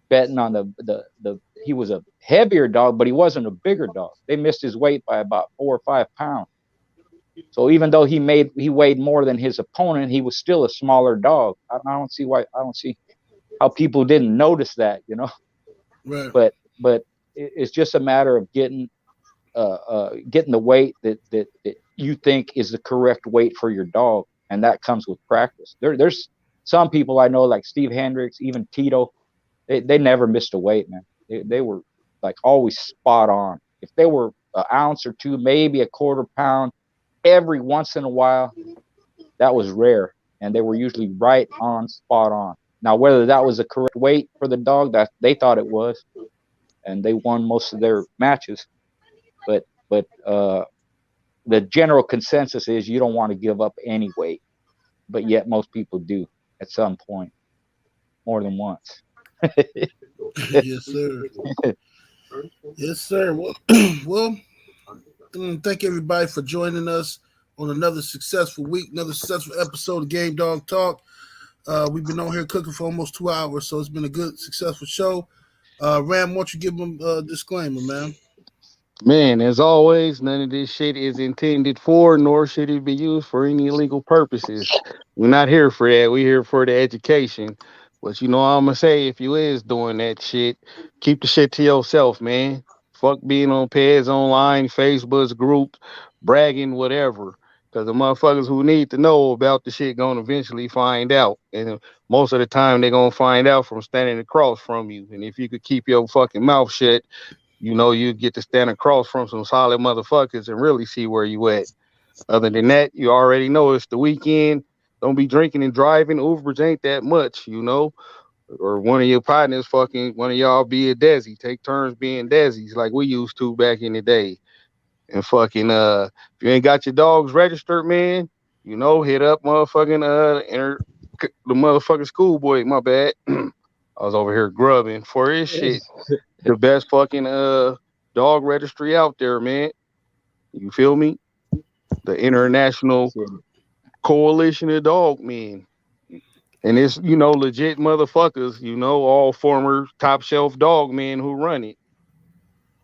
betting on the he was a heavier dog, but he wasn't a bigger dog. They missed his weight by about 4 or 5 pounds. So even though he weighed more than his opponent, he was still a smaller dog. I don't see how people didn't notice that, Right. But it's just a matter of getting the weight that you think is the correct weight for your dog, and that comes with practice. There's some people I know, like Steve Hendricks, even Tito, they never missed a weight, man. They were like always spot on. If they were an ounce or two, maybe a 1/4 pound, every once in a while, that was rare, and they were usually right on, spot on. Now, whether that was the correct weight for the dog, that they thought it was, and they won most of their matches. But the general consensus is you don't want to give up any weight, but yet most people do at some point, more than once. Yes, sir. Yes, sir. Well, thank everybody for joining us on another successful week, another successful episode of Game Dog Talk. We've been on here cooking for almost 2 hours, so it's been a good, successful show. Ram, why don't you give them a disclaimer, man? Man, as always, none of this shit is intended for, nor should it be used for any illegal purposes. We're not here for that. We're here for the education. But I'm going to say, if you is doing that shit, keep the shit to yourself, man. Fuck being on Peds Online, Facebook's group, bragging, whatever. Because the motherfuckers who need to know about the shit going to eventually find out. And most of the time, they're going to find out from standing across from you. And if you could keep your fucking mouth shut, you get to stand across from some solid motherfuckers and really see where you at. Other than that, you already know it's the weekend. Don't be drinking and driving. Ubers ain't that much, or one of your partners one of y'all be a desi. Take turns being desis like we used to back in the day. And if you ain't got your dogs registered, man, hit up the motherfucking schoolboy. My bad. I was over here grubbing for his shit. The best fucking dog registry out there, man. You feel me? The International Coalition of Dog Men. And it's, legit motherfuckers, all former top shelf dog men who run it.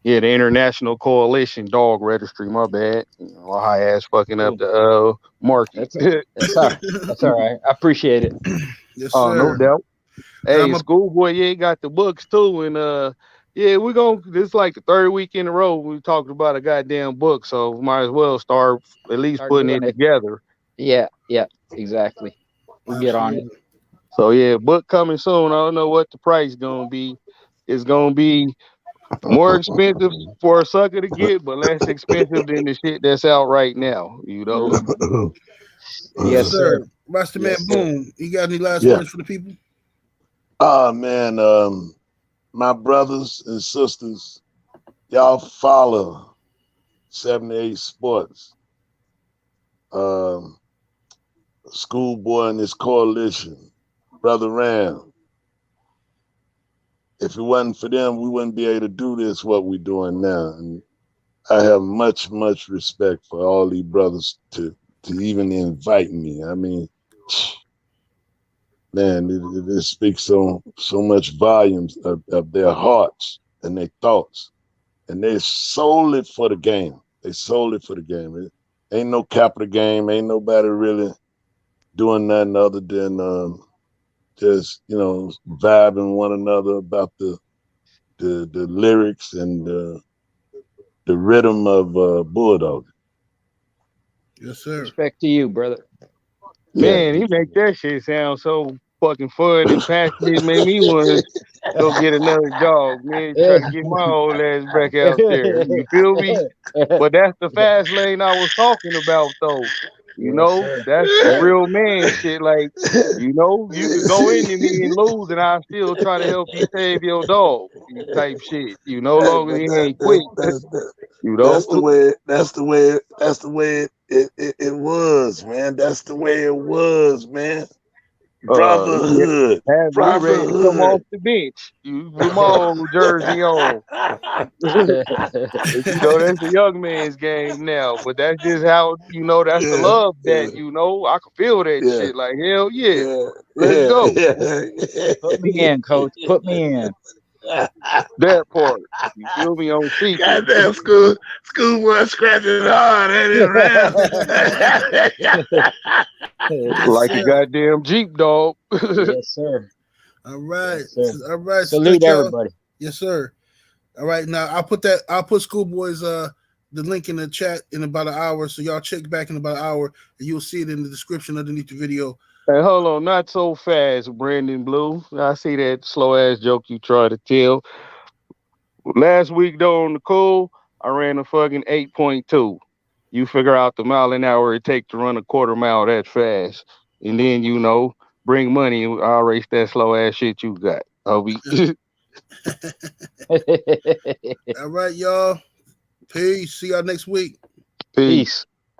Yeah, the International Coalition Dog Registry, my bad. High ass fucking up the market. That's all right. I appreciate it. Yes, Oh, sir. no doubt. Hey, Schoolboy, yeah, got the books too, and yeah, this is like the 3rd week in a row we talked about a goddamn book, so might as well start at least putting it together. Yeah, exactly. We'll get on it. So yeah, book coming soon. I don't know what the price gonna be. It's gonna be more expensive for a sucker to get, but less expensive than the shit that's out right now. You know. Yes, sir. Master Man Yes, sir. Boom. You got any last Yeah. words for the people? Oh man, my brothers and sisters, y'all follow 78 Sports. Schoolboy and his coalition, Brother Ram. If it wasn't for them, we wouldn't be able to do this, what we're doing now. And I have much, much respect for all these brothers to even invite me. I mean, man, it speaks so much volumes of their hearts and their thoughts. And they sold it for the game. They sold it for the game. It ain't no capital game. Ain't nobody really doing nothing other than just, you know, vibing one another about the lyrics and the rhythm of Bulldog. Yes, sir. Respect to you, brother. Man, he make that shit sound so fucking fun and passionate. Made me want to go get another dog, man. Try to get my old ass back out there. You feel me? But that's the fast lane I was talking about, though. You Yes, know, sir. that's the real man shit. Like, you know, you could go into me and lose, and I'll still try to help you save your dog. Type shit. You know, long as he ain't quick. You know, That's the way it was, man. That's the way it was, man. Brotherhood. have me ready to come off Brotherhood. the bench. You put my old jersey on. You know, that's the young man's game now. But that's just how, you know, that's the love that, you know, I can feel that shit. Like, hell yeah. Let's go. Put me in, coach. Put me in. That part. You feel me on secret. Goddamn schoolboy scratching hard, ain't it, man? Like a goddamn Jeep dog. Yes, sir. All right. Yes, sir. All right. Salute everybody. Yes, sir. All right. Now I'll put Schoolboy's the link in the chat in about an hour. So y'all check back in about an hour and you'll see it in the description underneath the video. Hey, hold on, not so fast, Brandon Blue. I see that slow ass joke you try to tell. Last week though on the cool, I ran a fucking 8.2. You figure out the mile an hour it take to run a quarter mile that fast. And then, you know, bring money and I'll race that slow ass shit you got. I'll be All right, y'all. Peace. See y'all next week. Peace.